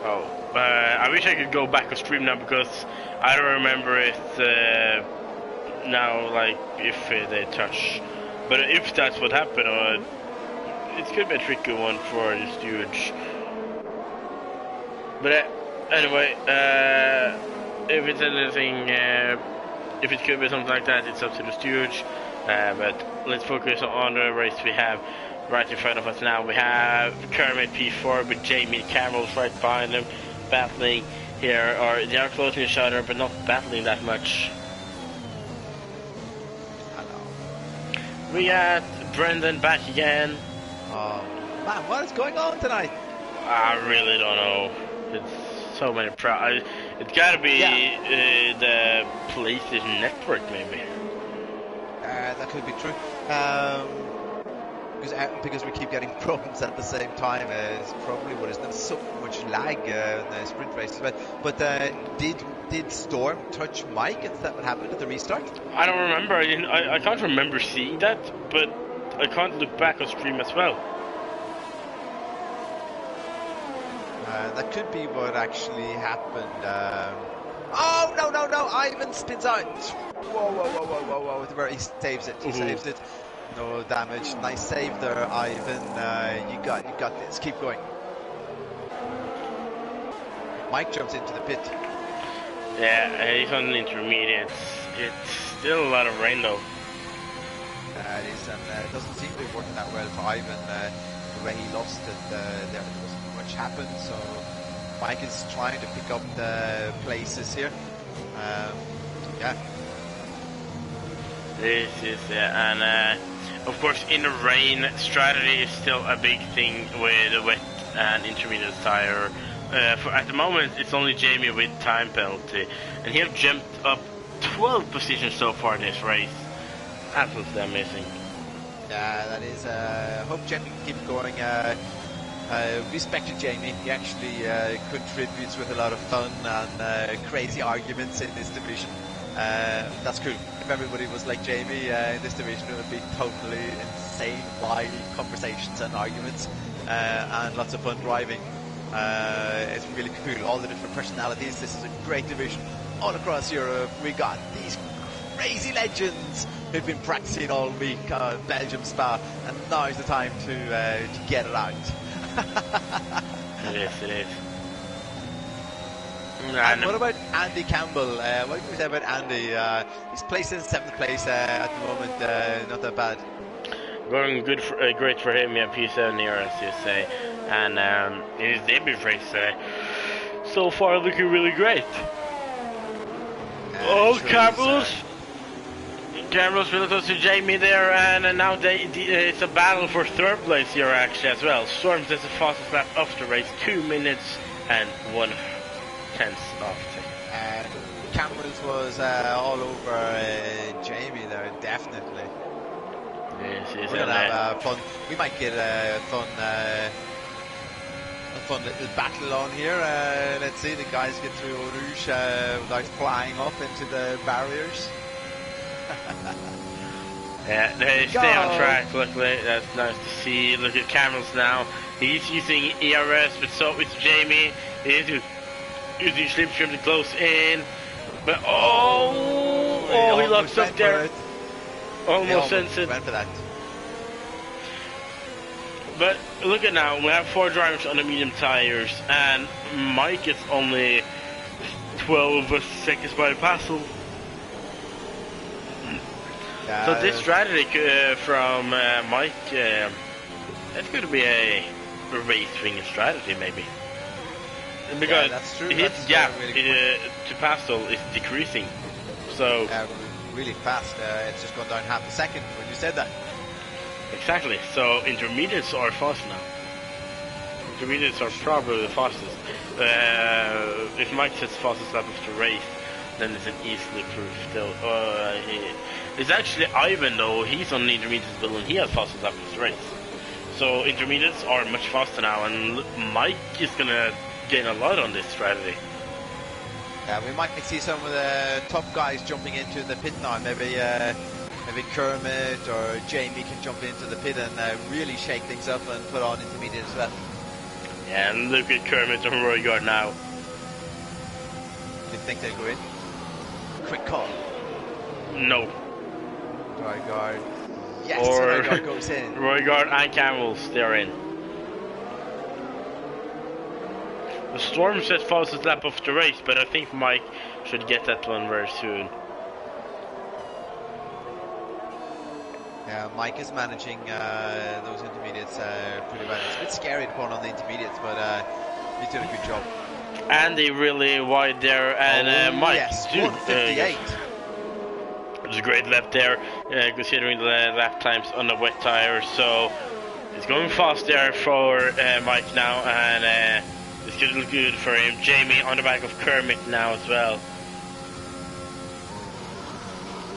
Oh, I wish I could go back and stream now because I don't remember it now, like, if they touch. But if that's what happened, it could be a tricky one for the stewards. But anyway, if it's anything, if it could be something like that, it's up to the stewards. But let's focus on the race we have right in front of us now. We have Kermit P4 with Jamie Camerals right behind them, battling here, or they are closing each other, but not battling that much. We got Brendan back again. Oh man, what is going on tonight? I really don't know. It's so many it's gotta be the PlayStation Network, maybe. That could be true. Because we keep getting problems at the same time, it's probably what is there's so much lag in the sprint races. But did Storm touch Mike? Is that what happened at the restart? I don't remember. I can't remember seeing that, but I can't look back on stream as well. That could be what actually happened. Oh no! Ivan spins out. Whoa! Where he saves it. He saves it. No damage. Nice save there, Ivan. You got this. Keep going. Mike jumps into the pit. Yeah, he's on the intermediates. It's still a lot of rain though. It is, and it doesn't seem to be working that well for Ivan. The way he lost it, there wasn't much happened. So Mike is trying to pick up the places here. Yeah. This is and of course in the rain, strategy is still a big thing with the wet and intermediate tire. At the moment, it's only Jamie with time penalty, and he have jumped up 12 positions so far in this race. Absolutely amazing. Yeah, that is. Hope Jamie can keep going. Respect to Jamie. He actually contributes with a lot of fun and crazy arguments in this division. That's cool. If everybody was like Jamie in this division, it would be totally insane, wild conversations and arguments, and lots of fun driving. It's really cool. All the different personalities. This is a great division all across Europe. We got these crazy legends who've been practicing all week, Belgium Spa, and now is the time to get it out. It is. And what about Andy Campbell? What can we say about Andy? He's placed in 7th place at the moment. Not that bad. Going good, great for him. Yeah, P7 here, as you say, and in his debut race, so far looking really great. Carlos really close to Jamie there, and now it's a battle for 3rd place here actually as well. Storms does the fastest lap of the race, 2 minutes and 1/10 of a second. Cameron's was all over Jamie there, definitely. Yes, we're gonna have fun. We might get a fun little battle on here. Let's see the guys get through Eau Rouge without flying up into the barriers. Yeah, they stay on track. Luckily, that's nice to see. Look at Camels now. He's using ERS, but so is Jamie. He's using Slipstream to close in, but he locks up there. Almost sends it. Went for that. But look at now, we have 4 drivers on the medium tires, and Mike is only 12 seconds by Passel. So this strategy from Mike, that's going to be a race winning strategy maybe. Because that's true. his gap to Passel is decreasing. So really fast. It's just gone down half a second when you said that. Exactly. So intermediates are fast now. Intermediates are probably the fastest. If Mike says fastest lap of the race, then it's an easily proved still. It's actually Ivan though. He's on the intermediates build and he has fastest lap of the race. So intermediates are much faster now, and Mike is gonna gain a lot on this strategy. Yeah, we might see some of the top guys jumping into the pit now. Maybe Kermit or Jamie can jump into the pit and really shake things up and put on intermediate as well. Yeah, and look at Kermit and Roygaard now. Do you think they'll go in? Quick call. No. Roygaard. Yes, or Roygaard goes in. Roygaard and Camels, they're in. The Storm says fastest lap of the race, but I think Mike should get that one very soon. Yeah, Mike is managing those intermediates pretty well. It's a bit scary to put on the intermediates, but he's doing a good job. Andy really wide there, and Mike, yes, 158. It was a great lap there, considering the lap times on the wet tires. So it's going fast there for Mike now, and It's going to look good for him. Jamie on the back of Kermit now as well.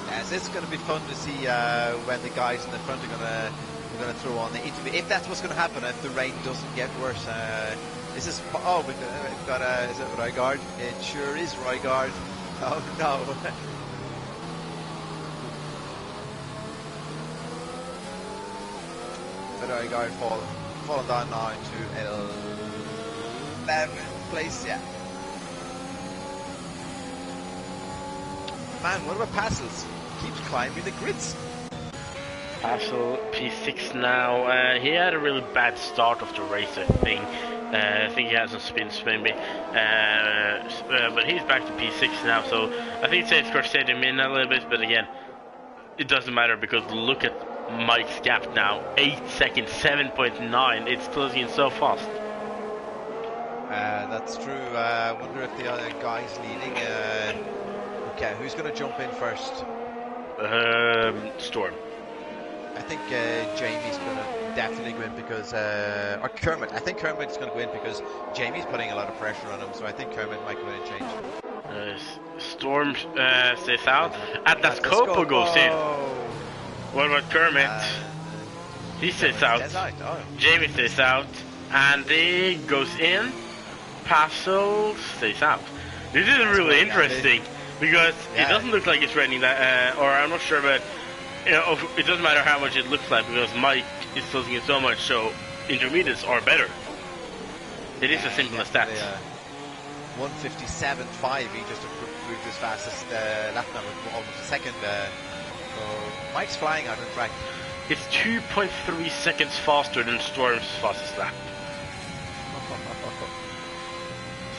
Yes, it's going to be fun to see when the guys in the front are going to throw on the interview. If that's what's going to happen, if the rain doesn't get worse. This is we've got is it Rygaard? It sure is Rygaard. Oh no. Rygaard fallen down now to 11th place. Yeah. Man, what about Passels? Keeps climbing the grids. Passel P6 now. He had a really bad start of the race, I think. I think he had some spins maybe. But he's back to P6 now, so I think safe score set him in a little bit, but again, it doesn't matter because look at Mike's gap now. 8 seconds, 7.9. It's closing in so fast. That's true. I wonder if the other guy's leading. Okay, who's going to jump in first? Storm. I think Jamie's going to definitely go in because, or Kermit. I think Kermit's going to go in because Jamie's putting a lot of pressure on him. So I think Kermit might go in and change. Storm stays out. Atlas Copo goes in. What about Kermit? He stays out. Oh. Jamie stays out. Andy goes in. Passel stays out. This is really interesting because it doesn't look like it's raining that, or I'm not sure, but you know, it doesn't matter how much it looks like because Mike is closing in so much, so intermediates are better. It is as simple as that. 157.5, he just improved his fastest lap time with almost a second. So Mike's flying out on track. It's 2.3 seconds faster than Storm's fastest lap.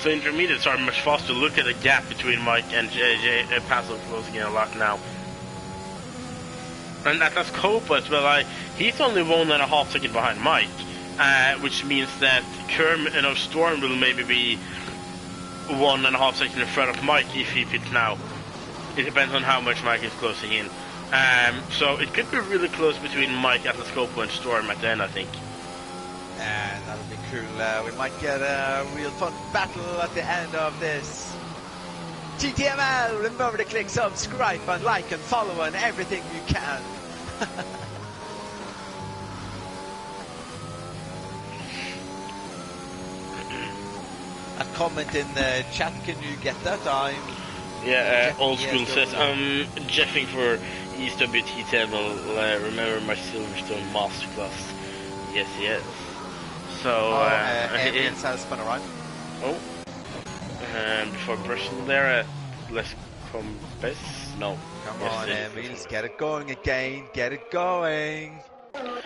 So intermediates are much faster. Look at the gap between Mike and Passel closing in a lot now. And Atlas Copa as well, he's only 1.5 seconds behind Mike, which means that Storm will maybe be 1.5 seconds in front of Mike if he pits now. It depends on how much Mike is closing in. So it could be really close between Mike, Atlas Copa and Storm at the end, I think. That'll be cool. We might get a real fun battle at the end of this. TTML, remember to click subscribe and like and follow and everything you can. A comment in the chat, can you get that? Old school says, I'm jeffing for EWT10. Remember my Silverstone Masterclass. Yes. So, Emil's has spun around. Oh. And before brushing there, let's compass. No. Come on, Emil, get it going again. Get it going. But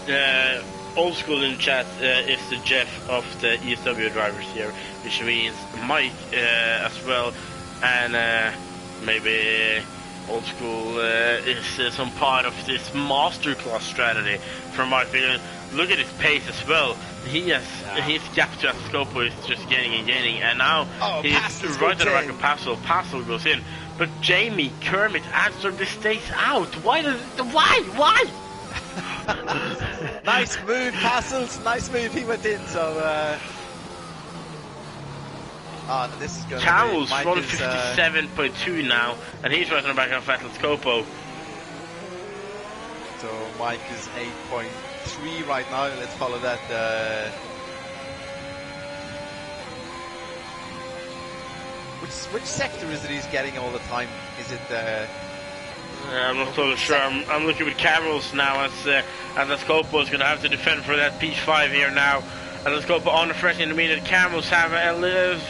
the old school in chat is the Jeff of the ESW drivers here, which means Mike as well, and maybe old school is some part of this masterclass strategy. From my opinion, look at his pace as well. His gap to Scopo is just gaining, and now he's right at the back of Passel. Passel goes in, but Jamie, Kermit, Answer this stays out. Why? Nice move, Passels. Nice move. He went in. So this is going. Carroll's 157.2 now, and he's right on the back of Atlas Copo. So Mike is 8.3 right now. Let's follow that. Which sector is it he's getting all the time? Is it I'm not totally sure. I'm looking with Carroll's now as Atlas Copo is going to have to defend for that P5 here now. Atlas Copo on the fresh intermediate. Carroll's have a little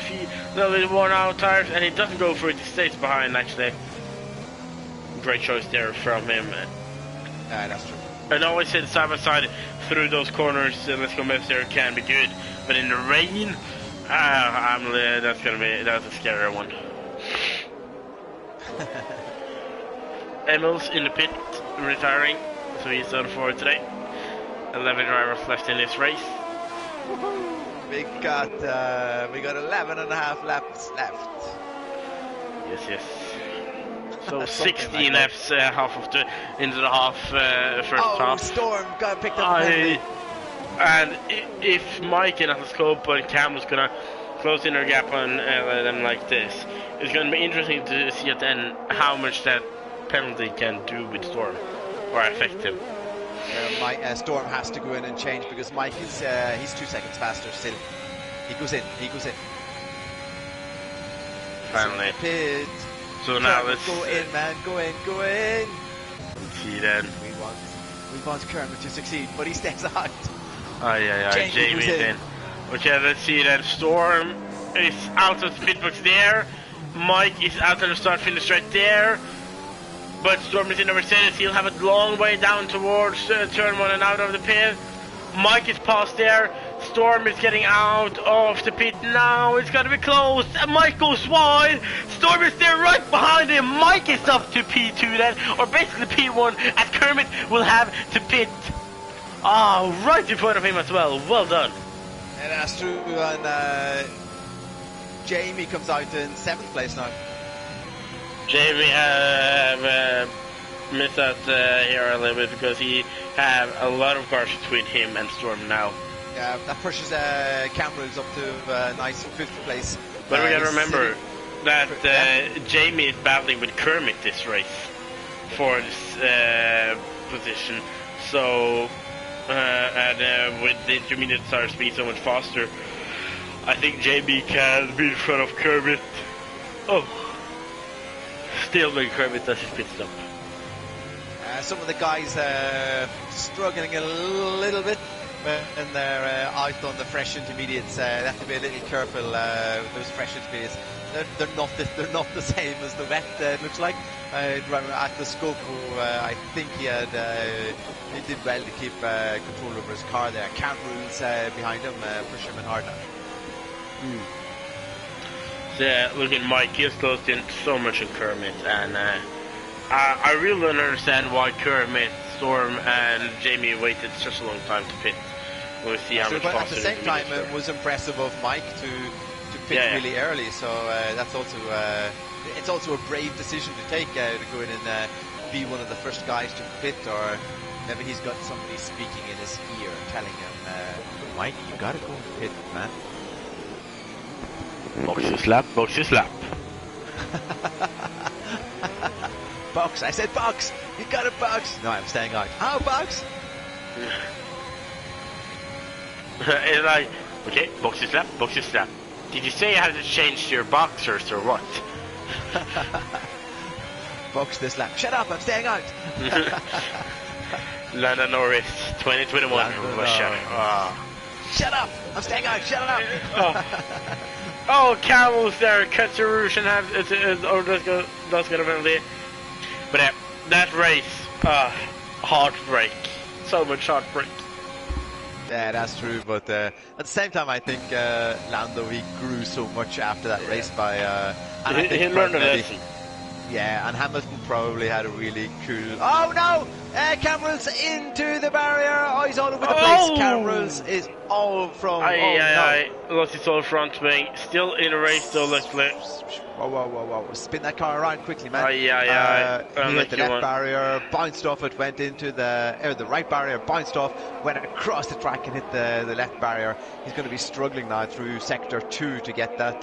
bit worn out tires, and he doesn't go for it. He stays behind actually. Great choice there from him. That's true. And always said side by side through those corners. Let's go mess there can be good, but in the rain, that's a scary one. Emil's in the pit, retiring, so he's done for today. 11 drivers left in this race. We got 11.5 laps left. Yes. So 16 laps, half of into the half first half. Storm got picked up. And if Mike and Scope and Cam was gonna close in their gap on them like this, it's gonna be interesting to see at the end how much that penalty can do with Storm or affect him. Storm has to go in and change because Mike is he's 2 seconds faster still. He goes in. Finally. Pit. So now let's go in, man. Go in. Let's see then. We want Kermit to succeed, but he stays out. Oh yeah, Jamie's in. Okay, let's see then. Storm is out of the pit box there. Mike is out of the start finish right there. But Storm is in the Mercedes. He'll have a long way down towards turn 1 and out of the pit. Mike is past there. Storm is getting out of the pit now. It's gonna be close. And Mike goes wide. Storm is there right behind him. Mike is up to P2 then, or basically P1, as Kermit will have to pit. Right in front of him as well. Well done. And that's true. And Jamie comes out in 7th place now. Jamie missed out here a little bit because he have a lot of cars between him and Storm now. Yeah, that pushes Cameron's up to nice 5th place. But we gotta remember that Jamie is battling with Kermit this race for this position. So, and with the intermediate tires being so much faster, I think Jamie can be in front of Kermit. Still when Kermit does his pit stop. Some of the guys struggling a little bit when they're out on the fresh intermediates. They have to be a little careful with those fresh intermediates. They're not the same as the wet. Looks like at the scope. I think he did well to keep control over his car there. Cameron's behind him, pushing him hard now. Yeah, look at Mike. He's closed in so much in Kermit, and I really don't understand why Kermit, Storm, and Jamie waited such a long time to pit. We'll see how much faster. At the same time, it was impressive of Mike to pit really early. So that's also it's also a brave decision to take to go in and be one of the first guys to pit, or maybe he's got somebody speaking in his ear telling him, Mike, you gotta go and pit, man. Box your slap, box your slap. Box, I said box. You got a box. No, I'm staying out. Oh, box. It's like, okay, box your slap, box your slap. Did you say you had to change your boxers or what? Box this lap. Shut up, I'm staying out. Lando Norris, 2021. Shut up, I'm staying out. Shut up. Camel's there. Cuts your roof and does get a penalty. But that race, heartbreak. So much heartbreak. Yeah, that's true. But at the same time, I think Lando, he grew so much after that race by. He learned a lesson. Yeah, and Hamilton probably had a really cool. Oh no! Camerals into the barrier. Oh, he's all over the place. Camerals is all from. Lost his whole front wing. Still in a race though. Let's play. Whoa! Spin that car around quickly, man. He hit the left barrier, bounced off it, went into the right barrier, bounced off, went across the track and hit the left barrier. He's going to be struggling now through sector 2 to get that.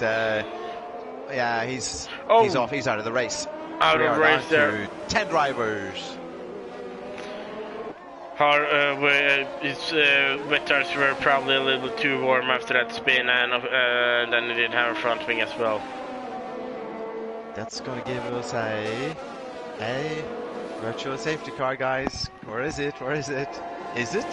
He's off. He's out of the race. Out of the race there. 10 drivers. His wet tires were probably a little bit too warm after that spin, and then he didn't have a front wing as well. That's going to give us a virtual safety car, guys. Where is it? Is it?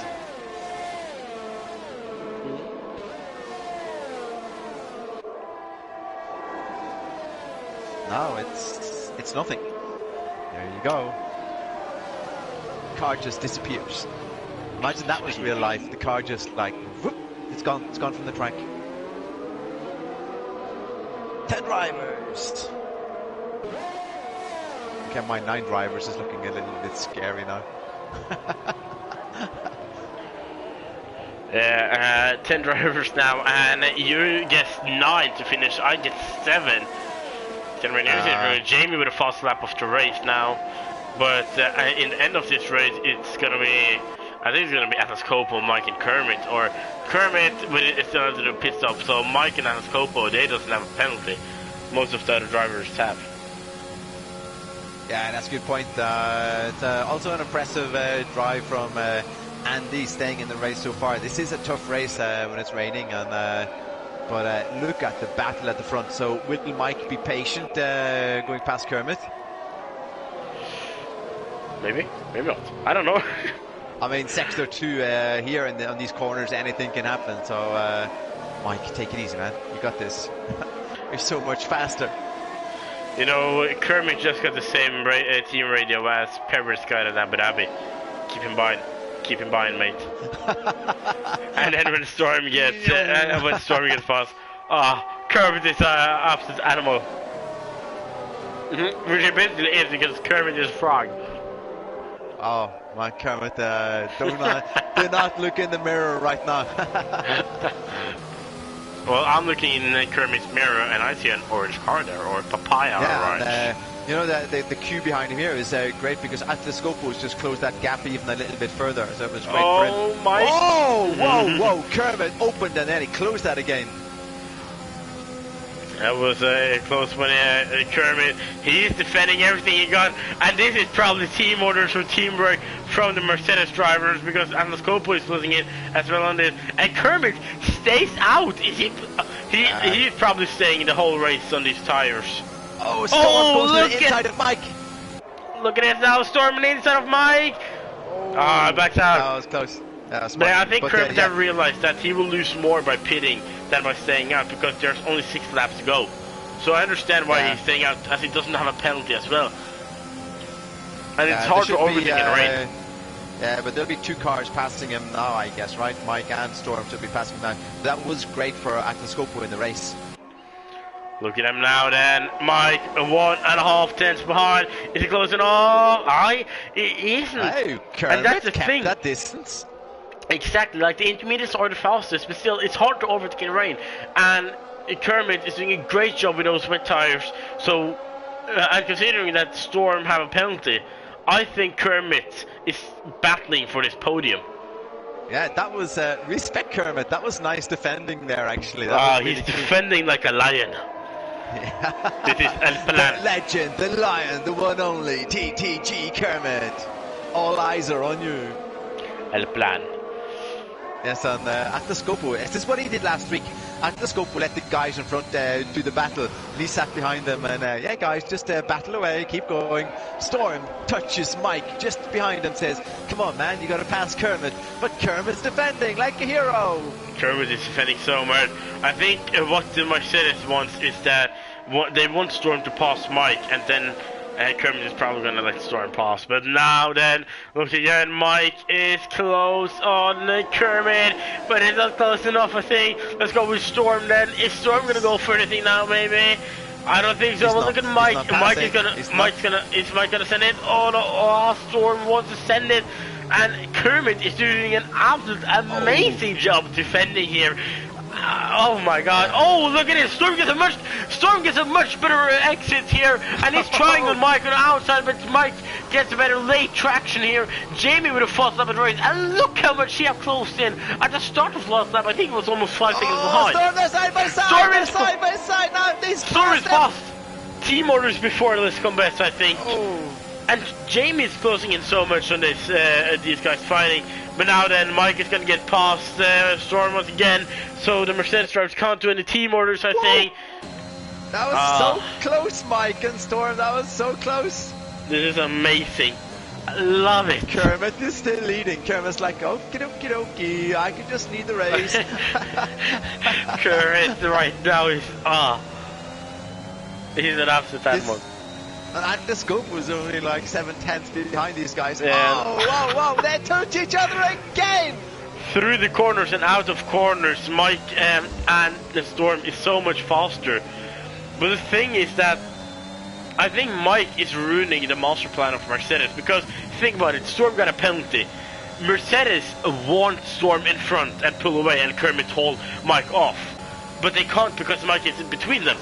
No, it's nothing. There you go. The car just disappears. Imagine that was real life. The car just like whoop, it's gone from the track. 10 drivers. Okay, my 9 drivers is looking a little bit scary now. 10 drivers now, and you guessed 9 to finish. I guessed 7. Jamie with a fast lap of the race now, but in the end of this race, it's gonna be I think it's going to be Atlas-Copo, Mike, and Kermit. Or Kermit is still under the pit stop, so Mike and Atlas-Copo, they doesn't have a penalty. Most of the other drivers have. Yeah, that's a good point. It's also an impressive drive from Andy, staying in the race so far. This is a tough race when it's raining, and but look at the battle at the front. So will Mike be patient going past Kermit? Maybe not. I don't know. I mean, sector 2 here on these corners, anything can happen. So Mike, take it easy, man. You got this. You're so much faster. You know, Kermit just got the same team radio as Pebbles got at Abu Dhabi. Keep him buying, mate. And then when Storm gets past, Kermit is an absolute animal. Which it basically is, because Kermit is a frog. Oh, my Kermit, do not look in the mirror right now. Well, I'm looking in Kermit's mirror and I see an orange car there, or papaya orange. And, you know, the queue behind him here is great, because Atlas-Copo has just closed that gap even a little bit further, so it was great for him. Oh my! Oh, whoa! Kermit opened and then he closed that again. That was a close one. Kermit, he is defending everything he got, and this is probably team orders or teamwork from the Mercedes drivers, because Atlas-Copo is losing it as well on this, and Kermit stays out. He's probably staying the whole race on these tires. Oh, Storm goes to the inside of Mike. Look at it now, Storm on the inside of Mike. Backs out. That was close. But I think Kermit have realized that he will lose more by pitting than by staying out, because there's only 6 laps to go. So I understand why he's staying out, as he doesn't have a penalty as well. And it's hard to overtake in rain. Yeah, but there'll be 2 cars passing him now, I guess, right? Mike and Storm should be passing him now. That was great for Atlas-Copo in the race. Look at him now then. Mike, 1.5 tenths behind. Is he closing? Oh, he isn't. Oh, Kermit and that's the kept thing. that distance. Exactly, like the intermediates are the fastest, but still, it's hard to overtake in rain. And Kermit is doing a great job with those wet tires. So, and considering that Storm have a penalty, I think Kermit is battling for this podium. Yeah, that was respect, Kermit. That was nice defending there, actually. He's defending like a lion. Yeah. This is El Plan. The legend, the lion, the one only, TTG Kermit. All eyes are on you. El Plan. Yes, and Atlas-Copo, this is what he did last week. Atlas-Copo let the guys in front do the battle. He sat behind them and, yeah, guys, just battle away, keep going. Storm touches Mike just behind him, says, come on, man, you got to pass Kermit. But Kermit's defending like a hero. Kermit is defending so much. I think what the Mercedes wants is that they want Storm to pass Mike, and then Kermit is probably going to let Storm pass. But now then, look again, Mike is close on Kermit, but it's not close enough, I think. Let's go with Storm then. Is Storm going to go for anything now, maybe? I don't think so. Well, look at Mike. Is Mike gonna send it? Oh no! Oh, Storm wants to send it, and Kermit is doing an absolute amazing job defending here. Oh my God! Oh, look at it! Storm gets a much better exit here, and he's trying on Mike on the outside, but Mike gets a better late traction here. Jamie with a fast lap at the race, and look how much he have closed in at the start of last lap. I think it was almost 5 seconds behind. Storm, they're side by side. Side by side now. Storm is fast. Team orders before let's come best, I think. And Jamie is closing in so much on this these guys fighting. But now then, Mike is going to get past Storm once again. So the Mercedes drivers can't do any team orders, I think. That was so close, Mike and Storm. That was so close. This is amazing. I love it. Kermit is still leading. Kermit's like, okie dokie dokie, I can just lead the race. Kermit right now is, he's an absolute animal. And Atlas-Copo was only like 7 tenths behind these guys. Yeah. Oh, whoa, they touch each other again! Through the corners and out of corners, Mike and the Storm is so much faster. But the thing is that I think Mike is ruining the master plan of Mercedes, because think about it, Storm got a penalty. Mercedes want Storm in front and pull away and Kermit hold Mike off. But they can't because Mike is in between them.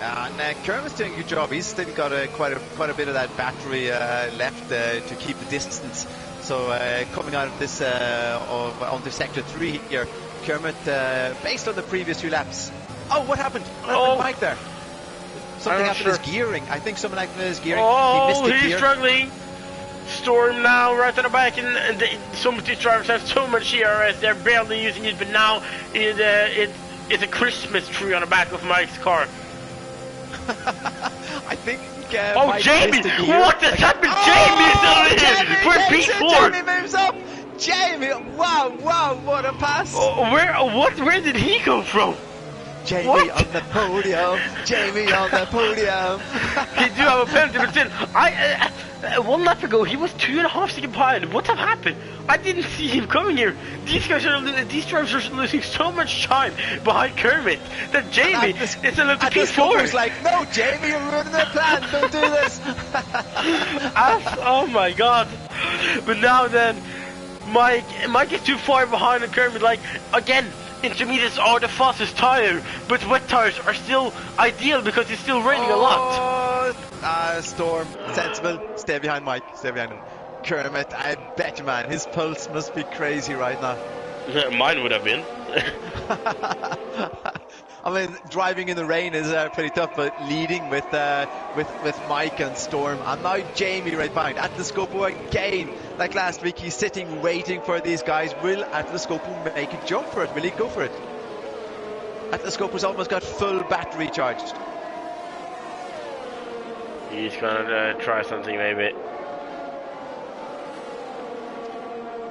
And Kermit's doing a good job. He's still got quite a bit of that battery left to keep the distance. So coming out of this onto sector 3 here, Kermit, based on the previous 2 laps. Oh, what happened? What happened, Mike, there? Something happened to his gearing. I think something happened to his gearing. Oh, he missed he's gear. struggling. Storm now right at the back, and some of these drivers have so much ERS, they're barely using it, but now it's a Christmas tree on the back of Mike's car. I think oh, Mike Jamie! missed a gear. What has happened? Jamie's Jamie in P4! Jamie moves up! Jamie! Wow, what a pass! Oh, where did he come from? Jamie on the podium! Jamie on the podium! He do have a penalty, but still, 1 lap ago he was 2.5 seconds behind. What have happened? I didn't see him coming here. These drivers are losing so much time behind Kermit that Jamie is a little P4. He's like, no, Jamie, you're ruining the plan. Don't do this. Oh my God! But now then, Mike is too far behind on Kermit. Like again. Intermediates are the fastest tire, but wet tires are still ideal because it's still raining a lot. Storm, sensible. Stay behind Mike. Stay behind him. Kermit, I bet you, man, his pulse must be crazy right now. Mine would have been. I mean, driving in the rain is pretty tough, but leading with Mike and Storm, and now Jamie right behind. Atlascopo again, like last week, he's sitting waiting for these guys. Will Atlascopo make a jump for it? Will he go for it? Atlascopo's almost got full battery charged. He's gonna try something maybe.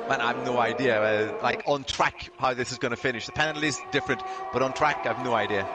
Man, I have no idea, like on track, how this is going to finish. The penalty is different, but on track, I have no idea.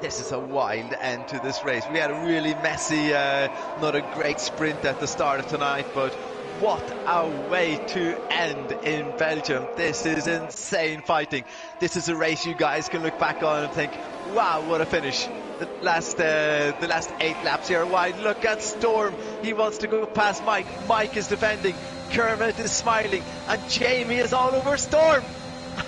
This is a wild end to this race. We had a really messy, not a great sprint at the start of tonight, but what a way to end in Belgium. This is insane fighting. This is a race you guys can look back on and think, wow, what a finish. The last 8 laps here wide. Look at Storm. He wants to go past Mike. Mike is defending. Kermit is smiling. And Jamie is all over Storm.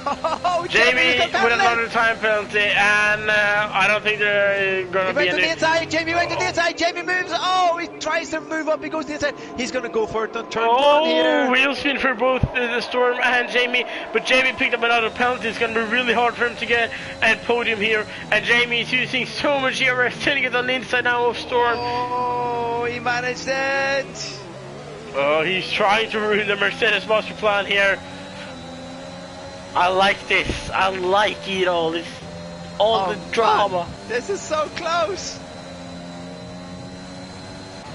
Oh, Jamie with another time penalty, and I don't think they're going to be in the inside. Jamie went to the inside. Jamie moves. Oh, he tries to move up. He goes to the inside. He's going to go for it on turn 1 here. Wheel spin for both the Storm and Jamie, but Jamie picked up another penalty. It's going to be really hard for him to get a podium here, and Jamie is using so much ERS, turning it on the inside now of Storm. Oh, he managed it. Oh, he's trying to ruin the Mercedes master plan here. I like this. I like it all. This, all the drama. Man, this is so close.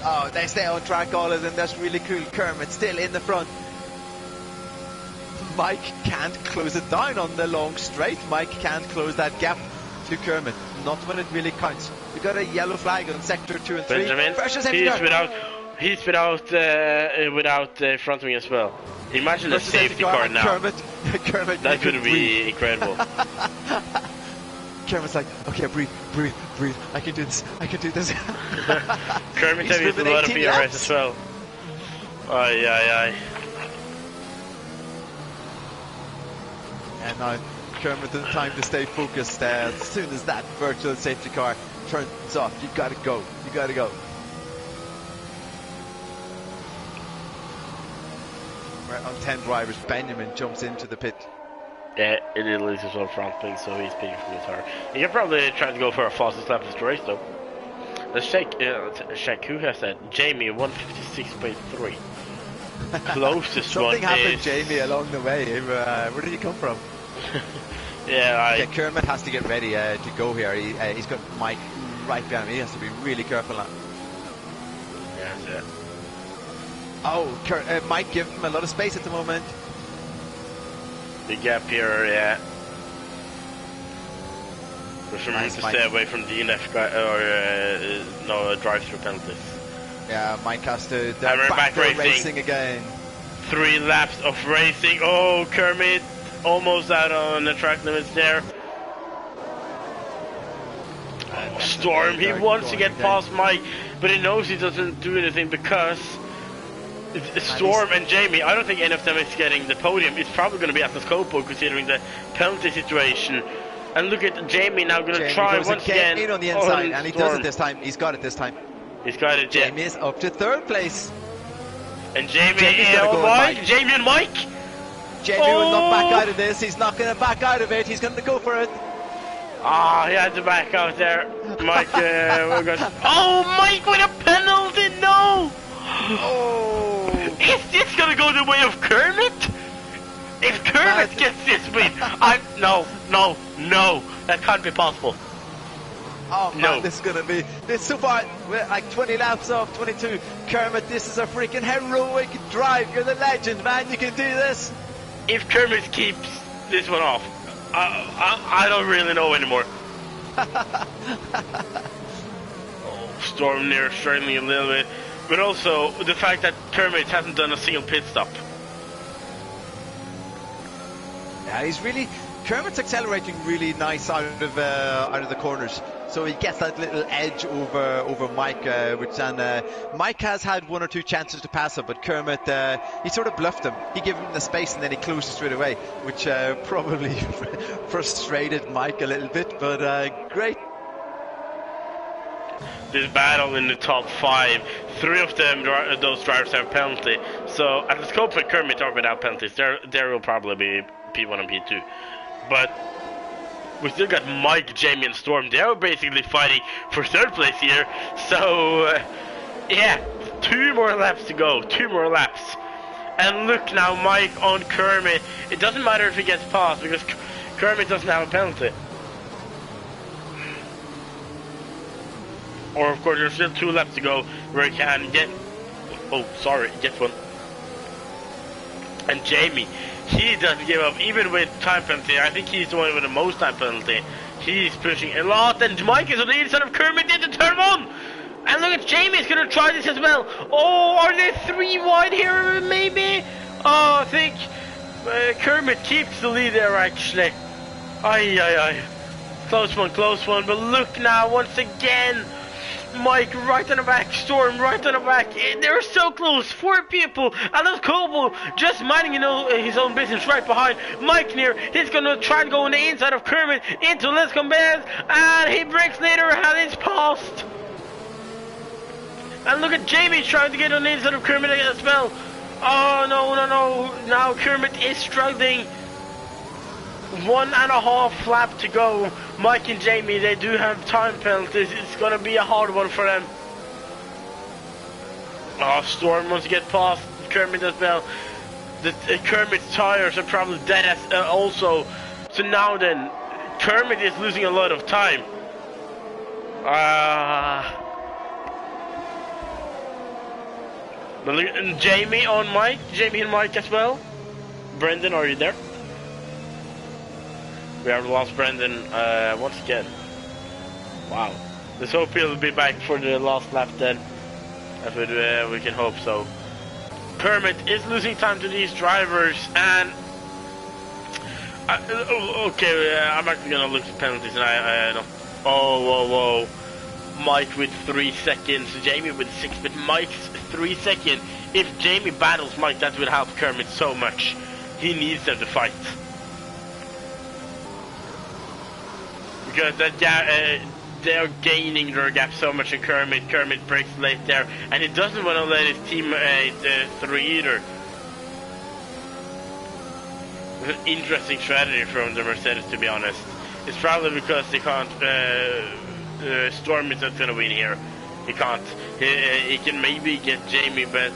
Oh, they stay on track, all of them. That's really cool. Kermit still in the front. Mike can't close it down on the long straight. Mike can't close that gap to Kermit. Not when it really counts. We got a yellow flag on sector 2 and 3. Benjamin, he's without front wing as well. Imagine the safety car now. Kermit, that could be incredible. Kermit's like, okay, breathe. I can do this. Kermit has used a lot of ERS as well. Aye. And now Kermit has time to stay focused. As soon as that virtual safety car turns off, you gotta go. We're on 10 drivers. Benjamin jumps into the pit. Yeah, it loses one front wing, so he's picking from his car. He can probably try to go for a fastest lap of the race, though. Let's check who has that. Jamie, 156.3. Closest Something one happened, is... Jamie, along the way. Where did he come from? Yeah, Kermit has to get ready to go here. He's got Mike right behind him. He has to be really careful now. Yeah. Oh, Mike gave him a lot of space at the moment. The gap here, yeah. Just remember to stay away from DNF or drive-through penalties. Yeah, Mike has to back racing again. 3 laps of racing. Oh, Kermit almost out on the track limits there. Storm, he wants to get past Mike, but he knows he doesn't do anything because Storm and Jamie, I don't think any of them is getting the podium. It's probably going to be Atlas Copo considering the penalty situation. And look at Jamie now going to Jamie try goes once again. in on the inside, on and he Storm. does it this time. He's got it this time. He's got it, yeah. Jamie is up to 3rd place. And Jamie, Jamie's gonna go with Mike, Mike. Jamie and Mike. Jamie will not back out of this. He's not going to back out of it. He's going to go for it. Ah, he had to back out there. Mike, oh, Mike with a penalty, no! Oh! Is this going to go the way of Kermit? If Kermit gets this win, no, that can't be possible. Oh man, No. this is going to be, this so far, we're like 20 laps off, 22. Kermit, this is a freaking heroic drive. You're the legend, man. You can do this. If Kermit keeps this one off, I don't really know anymore. Storm near struggling a little bit, but also the fact that Kermit hasn't done a single pit stop. Yeah, he's really, Kermit's accelerating really nice out of the corners. So he gets that little edge over Mike, Mike has had 1 or 2 chances to pass him, but Kermit, he sort of bluffed him. He gave him the space and then he closed straight away, which probably frustrated Mike a little bit, but great. This battle in the top 5, 3 of them, those drivers have penalty. So at the scope of Kermit are without penalties, there will probably be P1 and P2. But we still got Mike, Jamie and Storm. They're basically fighting for 3rd place here. So yeah, 2 more laps to go, 2 more laps. And look now, Mike on Kermit. It doesn't matter if he gets past because Kermit doesn't have a penalty. Or of course there's still 2 laps to go where he can get, get one. And Jamie, he doesn't give up even with time penalty. I think he's the one with the most time penalty. He's pushing a lot, and Mike is on the inside of Kermit into turn 1. And look at Jamie's gonna try this as well. Oh, are there 3 wide here maybe? Oh, I think Kermit keeps the lead there actually. Aye. Close one, but look now once again. Mike right on the back, Storm right on the back. They're so close, 4 people. Alan Coble just minding his own business right behind Mike near. He's gonna try to go on the inside of Kermit into Let's Compare, and he breaks later and it's passed. And look at Jamie trying to get on the inside of Kermit as well. Oh no. Now Kermit is struggling. 1.5 lap to go. Mike and Jamie, they do have time penalties. It's gonna be a hard one for them. Oh, Storm wants to get past Kermit as well. Kermit's tires are probably dead as also. So now then, Kermit is losing a lot of time. And Jamie on Mike. Jamie and Mike as well. Brendan, are you there? We have lost Brendan once again. Wow. Let's hope he'll be back for the last lap then. If we can hope so. Kermit is losing time to these drivers, and I'm actually gonna look at penalties, and I don't. Whoa. Mike with 3 seconds, Jamie with 6, but Mike's 3 seconds. If Jamie battles Mike, that will help Kermit so much. He needs them to fight. Because they're gaining their gap so much in Kermit. Kermit breaks late there, and he doesn't want to let his teammate through either. It's an interesting strategy from the Mercedes, to be honest. It's probably because they can't. Storm is not going to win here. He can't. He can maybe get Jamie, but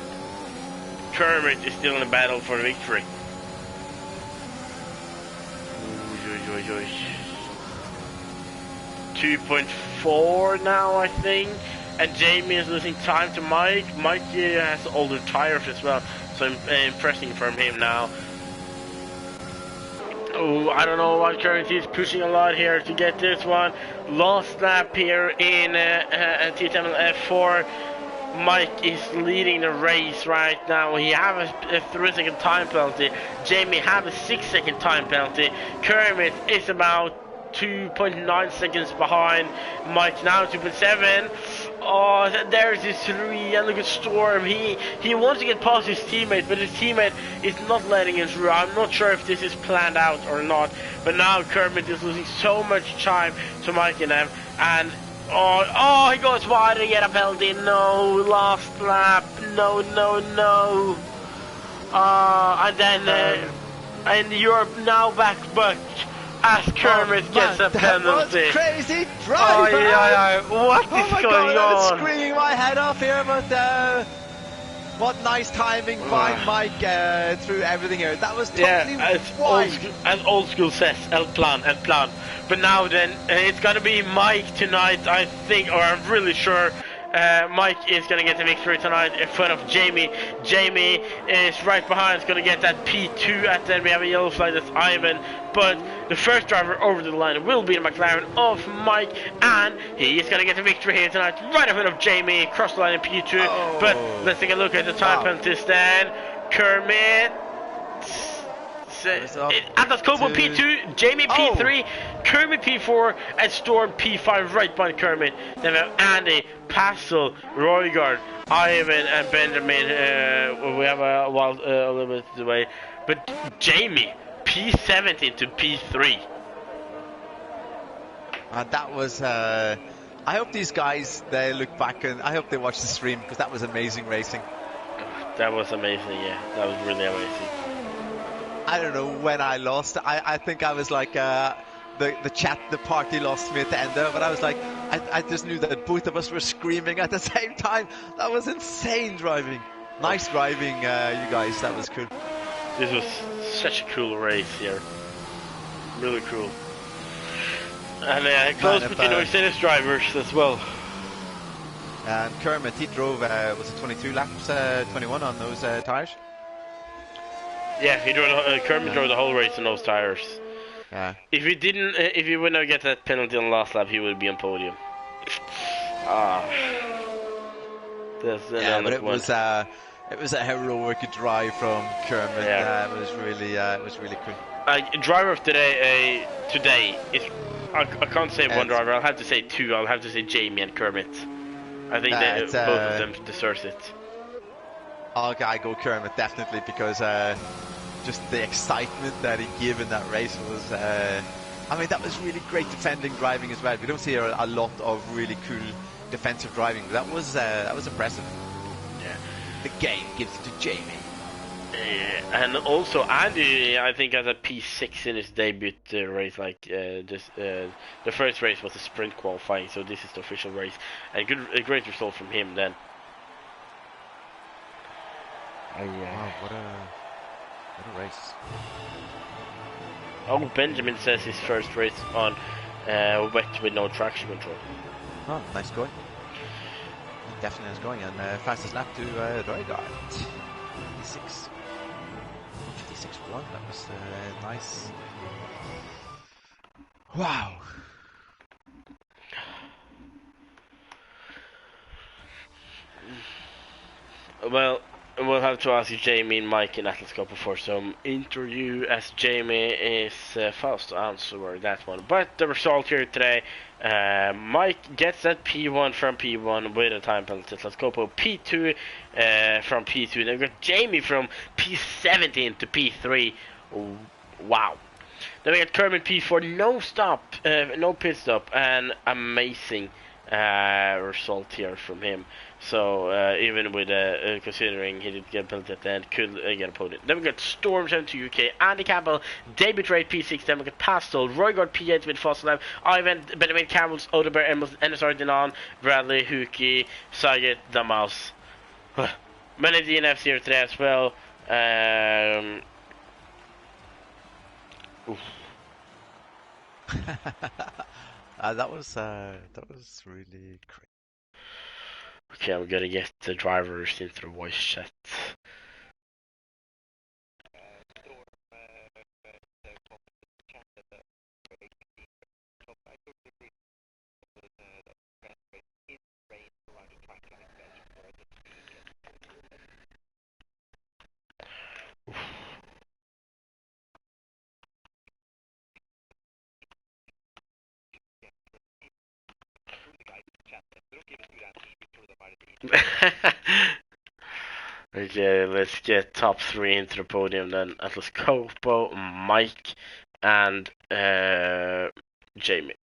Kermit is still in a battle for the victory. 2.4 now, I think, and Jamie is losing time to Mike. Mike has older tires as well, so impressing from him now. Oh, I don't know what Kermit is pushing a lot here to get this one. Last lap here in TTML F4. Mike is leading the race right now. He has a 3-second time penalty. Jamie has a 6-second time penalty. Kermit is about 2.9 seconds behind. Mike now 2.7. Oh, there's his three, and look at Storm. He wants to get past his teammate, but his teammate is not letting him through. I'm not sure if this is planned out or not, but now Kermit is losing so much time to Mike and them, and he goes wide to get a penalty. No, last lap. No, no, no. And then and you're now back, but as Kermit gets a penalty. That was crazy Oh, drive. yeah. What is my going God, I was on? screaming my head off here, but what nice timing by Mike through everything here. That was totally wide. As old school says, el plan. But now then, it's gonna be Mike tonight, I think, or I'm really sure. Mike is going to get the victory tonight in front of Jamie. Jamie is right behind, is going to get that P2, and then we have a yellow flag, that's Ivan. But the first driver over the line will be the McLaren of Mike, and he is going to get the victory here tonight, right in front of Jamie, cross the line in P2. Oh. But let's take a look at the time penalties then. Kermit. Atlas Cobo P2, Jamie P3, Kermit P4, and Storm P5 right behind Kermit. Then we have Andy, Pastel, Roygard, Ivan, and Benjamin. We have a little bit away. But Jamie, P17 to P3. That was... I hope these guys, they look back and I hope they watch the stream, because that was amazing racing. That was amazing, yeah. That was really amazing. I don't know when I lost. I think I was like the party lost me at the end there, but I was like, I just knew that both of us were screaming at the same time. That was insane driving. Nice driving, you guys. That was cool. This was such a cool race here. Really cool. And close between Mercedes drivers as well. And Kermit, he drove, was it 22 laps, 21 on those tyres? Yeah, he drove. Kermit drove the whole race on those tires. Yeah. If he didn't, if he would not get that penalty on the last lap, he would be on podium. That's but it was a heroic drive from Kermit. Yeah. It was really cool. Driver of today is. I can't say one driver. I'll have to say two. I'll have to say Jamie and Kermit. I think both of them deserves it. I go Kermit definitely, because just the excitement that he gave in that race was, I mean, that was really great defending driving as well. We don't see a lot of really cool defensive driving, but that was impressive. Yeah. The game gives it to Jamie. And also Andy, I think, has a P6 in his debut race. Like the first race was a sprint qualifying, so this is the official race. A great result from him then. Wow, what a race. Oh, Benjamin says his first race on wet with no traction control. Oh, nice going. Definitely is going, and fastest lap to Roygard. 56. 56.1, that was nice. Wow. Well, we'll have to ask Jamie and Mike in Atlas Copper for some interview, as Jamie is fast to answer that one. But the result here today, Mike gets that P1 from P1 with a time penalty. Atlas Copper P2 from P2. Then we got Jamie from P17 to P3. Wow. Then we got Kermit P4, no pit stop, and amazing result here from him. So even with considering he did get a penalty at the end, could get a podium. Then we got Storm 72 UK, Andy Campbell, David Ray P6, then we got Pastel, Roygard P8 with Fossil Life, Ivan, Benjamin Campbell's, Odeberg, NSR Dinan, Bradley, Huki, Saget, Damas. Many DNFs here today as well. That was really great. Okay, I'm gonna get the drivers into the voice chat. Okay, let's get top 3 into the podium then. Atlas Copo, Mike, and Jamie.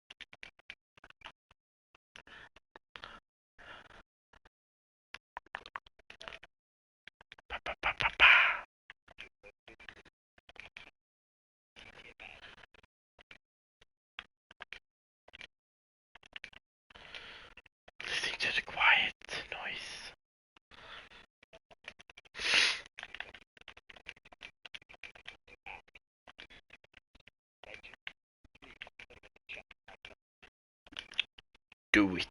Listening to the quiet noise. Do it.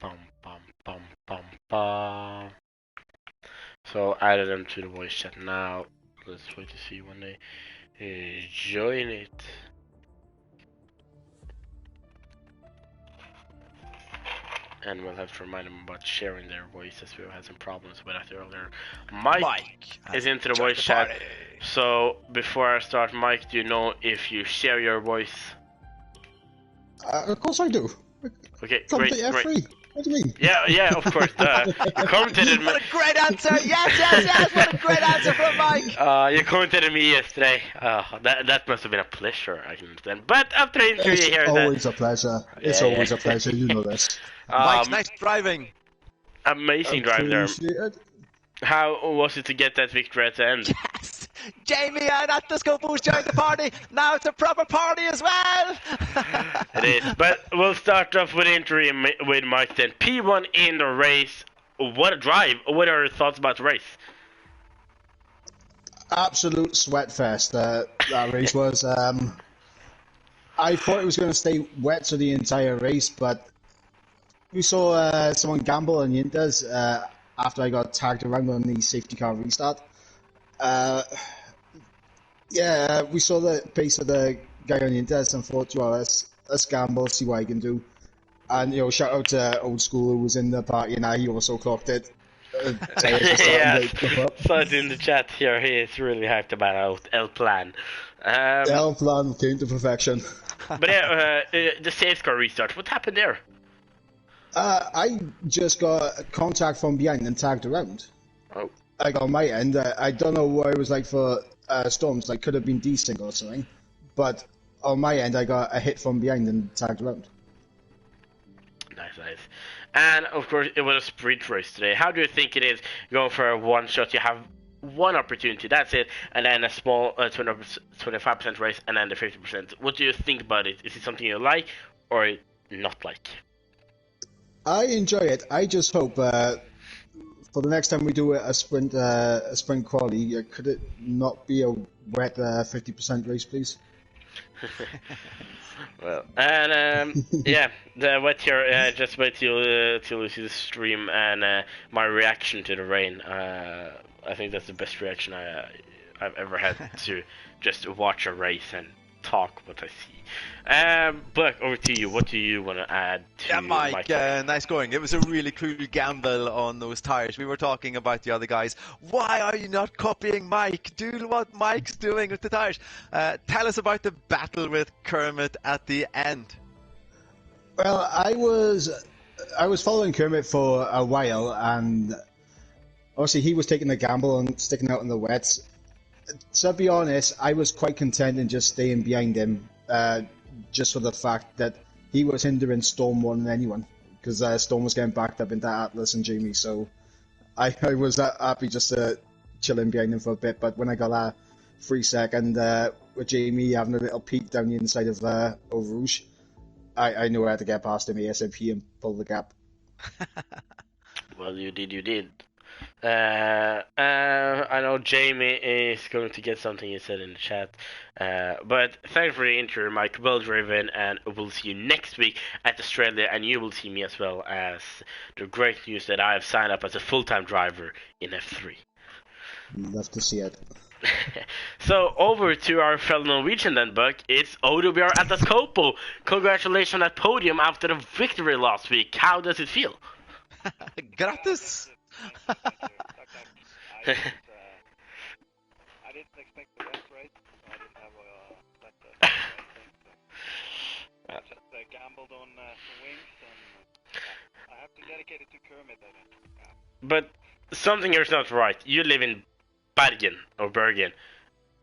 Bum, bum, bum, bum, bum. So added them to the voice chat now. Let's wait to see when they join it. And we'll have to remind them about sharing their voice as we've had some problems with that earlier. Mike is into the voice chat. So before I start, Mike, do you know if you share your voice? Of course I do. Okay, Come great, to F3. great. What do you mean? Yeah, of course. You commented What a great answer! Yes! What a great answer from Mike! you commented me yesterday. That must have been a pleasure, I can understand. But after the interview, It's you hear always a pleasure. It's Yeah, always yeah. a pleasure. You know this. Mike's nice driving. Amazing drive there. Appreciate it. How was it to get that victory at the end? Yes! Jamie and Atlas Copo's joined the party. Now it's a proper party as well. It is. But we'll start off with the interview with Mike then. P1 in the race. What a drive. What are your thoughts about the race? Absolute sweat fest. That race was. I thought it was going to stay wet for the entire race, but we saw someone gamble on Yintas after I got tagged around on the safety car restart. We saw the pace of the guy on Yintas and thought, well, let's gamble, see what I can do. And, shout out to Old School who was in the party and he also clocked it. Yeah, saw it in the chat here. He is really hyped about El Plan. El Plan came to perfection. But the safety car restart, what happened there? I just got a contact from behind and tagged around. Oh. Like on my end, I don't know what it was like for Storms. Like could have been desync or something, but on my end, I got a hit from behind and tagged around. Nice. And of course, it was a sprint race today. How do you think it is going for a one shot? You have one opportunity, that's it, and then a small 25% race, and then the 50%. What do you think about it? Is it something you like or not like? I enjoy it. I just hope for the next time we do a sprint quali, could it not be a wet 50% race, please? Well, and yeah, the wet here. Just wait till you see the stream and my reaction to the rain. I think that's the best reaction I've ever had to just watch a race and talk what I see. But over to you. What do you want to add to Mike, nice going. It was a really cool gamble on those tires. We were talking about the other guys. Why are you not copying Mike? Do what Mike's doing with the tires. Tell us about the battle with Kermit at the end. Well, I was following Kermit for a while, and obviously he was taking the gamble and sticking out in the wets. To be honest, I was quite content in just staying behind him, just for the fact that he was hindering Storm more than anyone, because Storm was getting backed up into Atlas and Jamie, so I was happy just to chill in behind him for a bit, but when I got that 3 second with Jamie having a little peek down the inside of Rouge, I knew I had to get past him ASAP and pull the gap. Well, you did. I know Jamie is going to get something he said in the chat. But thanks for the intro, Mike. Well driven, and we'll see you next week at Australia, and you will see me as well as the great news that I have signed up as a full-time driver in F3. Love to see it. So over to our fellow Norwegian then, Buck. It's OWR Atlas Coppo. Congratulations on that podium after the victory last week. How does it feel? Gratis! I didn't expect the best race, so I didn't have a I just gambled on wings, and I have to dedicate it to Kermit, I think. But something here's not right. You live in Bergen,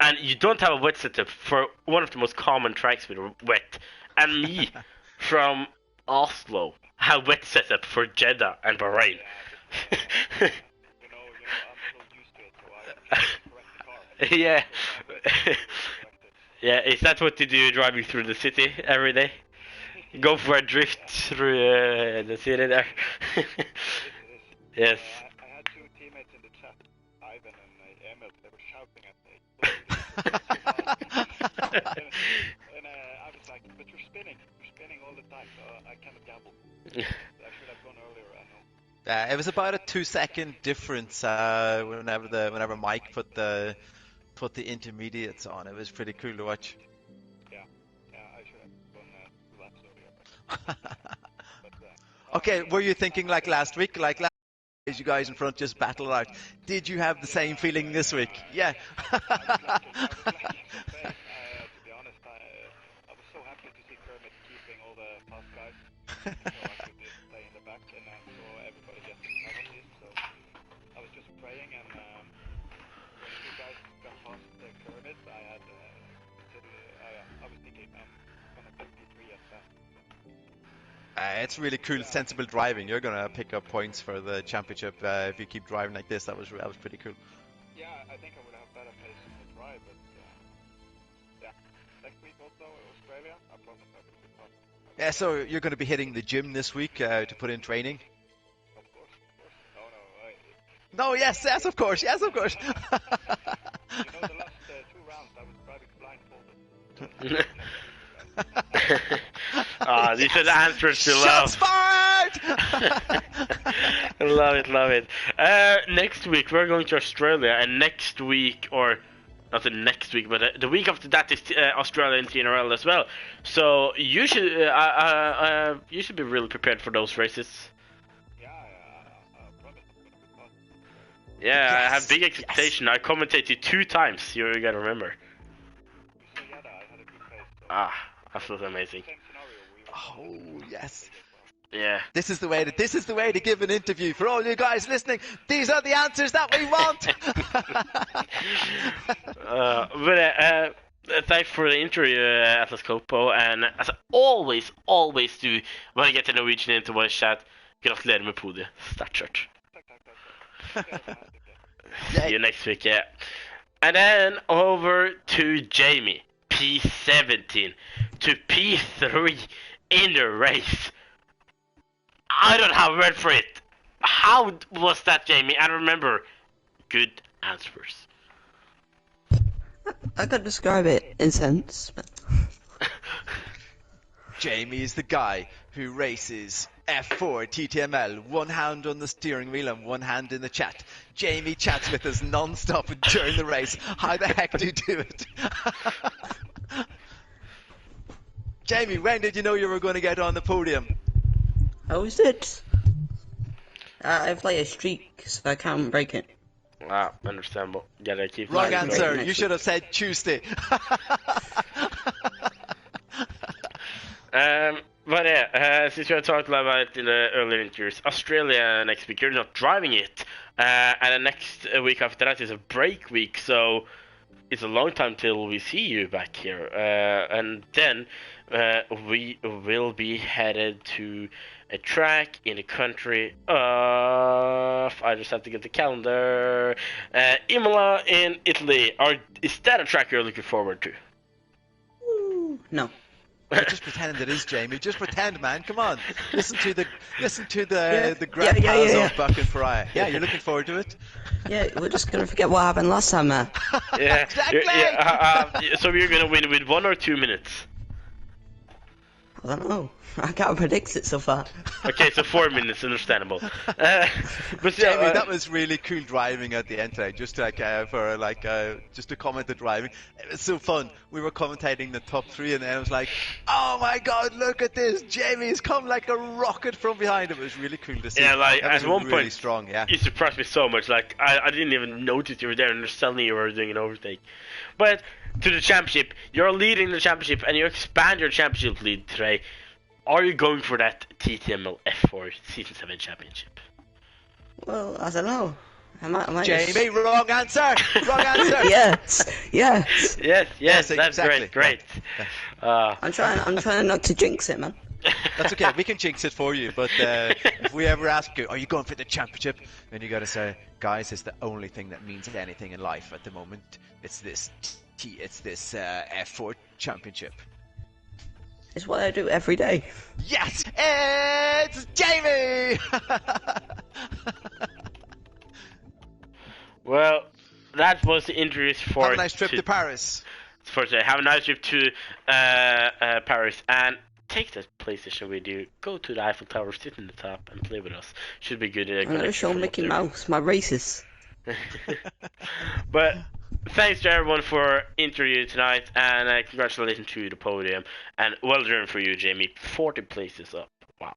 and you don't have a wet setup for one of the most common tracks with wet. And me, from Oslo, have wet setup for Jeddah and Bahrain. I'm so used to it, so I have to correct the car. Yeah. Yeah, is that what you do driving through the city every day? Go for a drift through the city there? Yes. I had two teammates in the chat, Ivan and Emil, they were shouting at me. And I was like, but you're spinning all the time, so I cannot gamble. I should have gone earlier, I know. It was about a 2-second difference whenever Mike put the intermediates on. It was pretty cool to watch. Yeah, I should have gone 2 laps earlier. Okay, were you thinking like last week? Like last week, you guys in front just battled out. Did you have the same feeling this week? Yeah. I was lucky to be honest, I was so happy to see Kermit keeping all the fast guys, so I could just stay in the back, and I saw everybody getting penalties, so I was just praying, and when you guys got past Kermit, I was thinking I'm gonna get P3 at that. It's really cool, sensible driving. You're gonna pick up points for the championship if you keep driving like this. That was pretty cool. Yeah, I think I would have better pace in the drive, but yeah. Next week also Australia. I promise I will be fast. Yeah, so you're going to be hitting the gym this week to put in training. Of course. No. No, yes, of course. You know, the last 2 rounds I was driving blindfolded. These are the answers below. Shots fired! Love it. Next week we're going to Australia, and next week, or not the next week, but the week after that is Australia and TNRL as well. So you should be really prepared for those races. Yeah, I promise I'm gonna be fast. Yeah, Yes, I have big expectation. I commentated 2 times. You gotta remember. So yeah, I had a good pace. So Absolutely amazing. same scenario. We Oh, yes. Yeah. This is the way to give an interview. For all you guys listening, these are the answers that we want. Thanks for the interview, Atlas Coppo, and as I always do when I get a Norwegian into my chat, gratulerer med podiet. Sterkt kjørt. See you next week, yeah. And then over to Jamie, P17 to P3 in the race. I don't have a word for it. How was that, Jamie? I remember. Good answers. I could describe it in sense. But... Jamie is the guy who races F4 TTML, one hand on the steering wheel and one hand in the chat. Jamie chats with us non-stop during the race. How the heck do you do it? Jamie, when did you know you were going to get on the podium? I always did. I have like a streak, so I can't break it. Understandable. Gotta keep Wrong going. answer. You should have said Tuesday. But yeah, since we have talked about it in the earlier interviews, Australia next week, you're not driving it. And the next week after that is a break week, so it's a long time till we see you back here. And then we will be headed to a track in the country of... I just have to get the calendar. Imola in Italy. Is that a track you're looking forward to? No. Just pretend it is, Jamie. Just pretend, man. Come on. Listen to the Yeah, grandpas yeah. of Buck and Pariah. Yeah, you're looking forward to it. Yeah, we're just gonna forget what happened last summer. Yeah, Exactly. So you're gonna win with 1 or 2 minutes. I don't know. I can't predict it so far. Okay, so 4 minutes, understandable. But still, Jamie, that was really cool driving at the end today. Just just to comment the driving, it was so fun. We were commentating the top three, and then I was like, "Oh my God, look at this! Jamie's come like a rocket from behind." It was really cool to see. yeah, like That was at one really point, strong. Yeah. you surprised me so much. Like I didn't even notice you were there, and suddenly you were doing an overtake. But to the championship, you're leading the championship, and you expand your championship lead today. Are you going for that TTML F4 Season 7 Championship? Well, I don't know. I might Jamie, wrong answer. Wrong answer. Yes, yes. Yes, that's exactly. great. I'm trying not to jinx it, man. That's okay. We can jinx it for you. But if we ever ask you, "Are you going for the championship?" then you got to say, "Guys, it's the only thing that means anything in life at the moment. It's this F4 championship." It's what I do every day. Yes, it's Jamie. Well, that was the injuries for. Have a nice trip to Paris. For today. Have a nice trip to Paris and take that PlayStation with you. Go to the Eiffel Tower, sit in the top, and play with us. Should be good. I'm gonna show Mickey Mouse my races. But thanks to everyone for interview tonight, and congratulations to the podium, and well done for you, Jamie. 40 places up. Wow.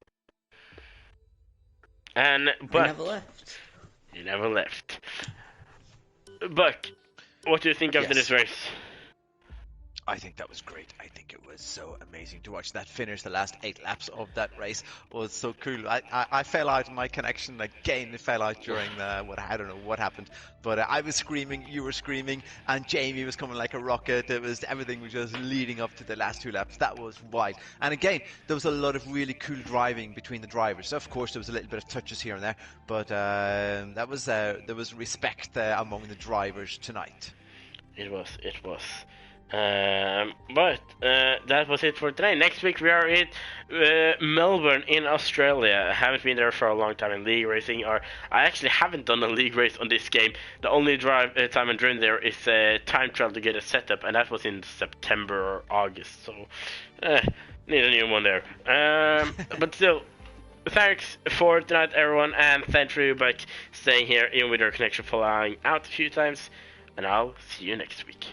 And but I never left. You never left. Buck, what do you think of this race? I think that was great. I think it was so amazing to watch that finish. The last 8 laps of that race was so cool. I fell out of my connection again. It fell out during I don't know what happened, but I was screaming, you were screaming, and Jamie was coming like a rocket. Everything was just leading up to the last 2 laps. That was wild. And again, there was a lot of really cool driving between the drivers. Of course, there was a little bit of touches here and there, but there was respect among the drivers tonight. It was. But that was it for today. Next week we are in Melbourne in Australia. I haven't been there for a long time in league racing, or I actually haven't done a league race on this game. The only time I've driven there is time trial to get a setup, and that was in September or August. So need a new one there. But still, thanks for tonight, everyone, and thanks for you back staying here, even with your connection falling out a few times. And I'll see you next week.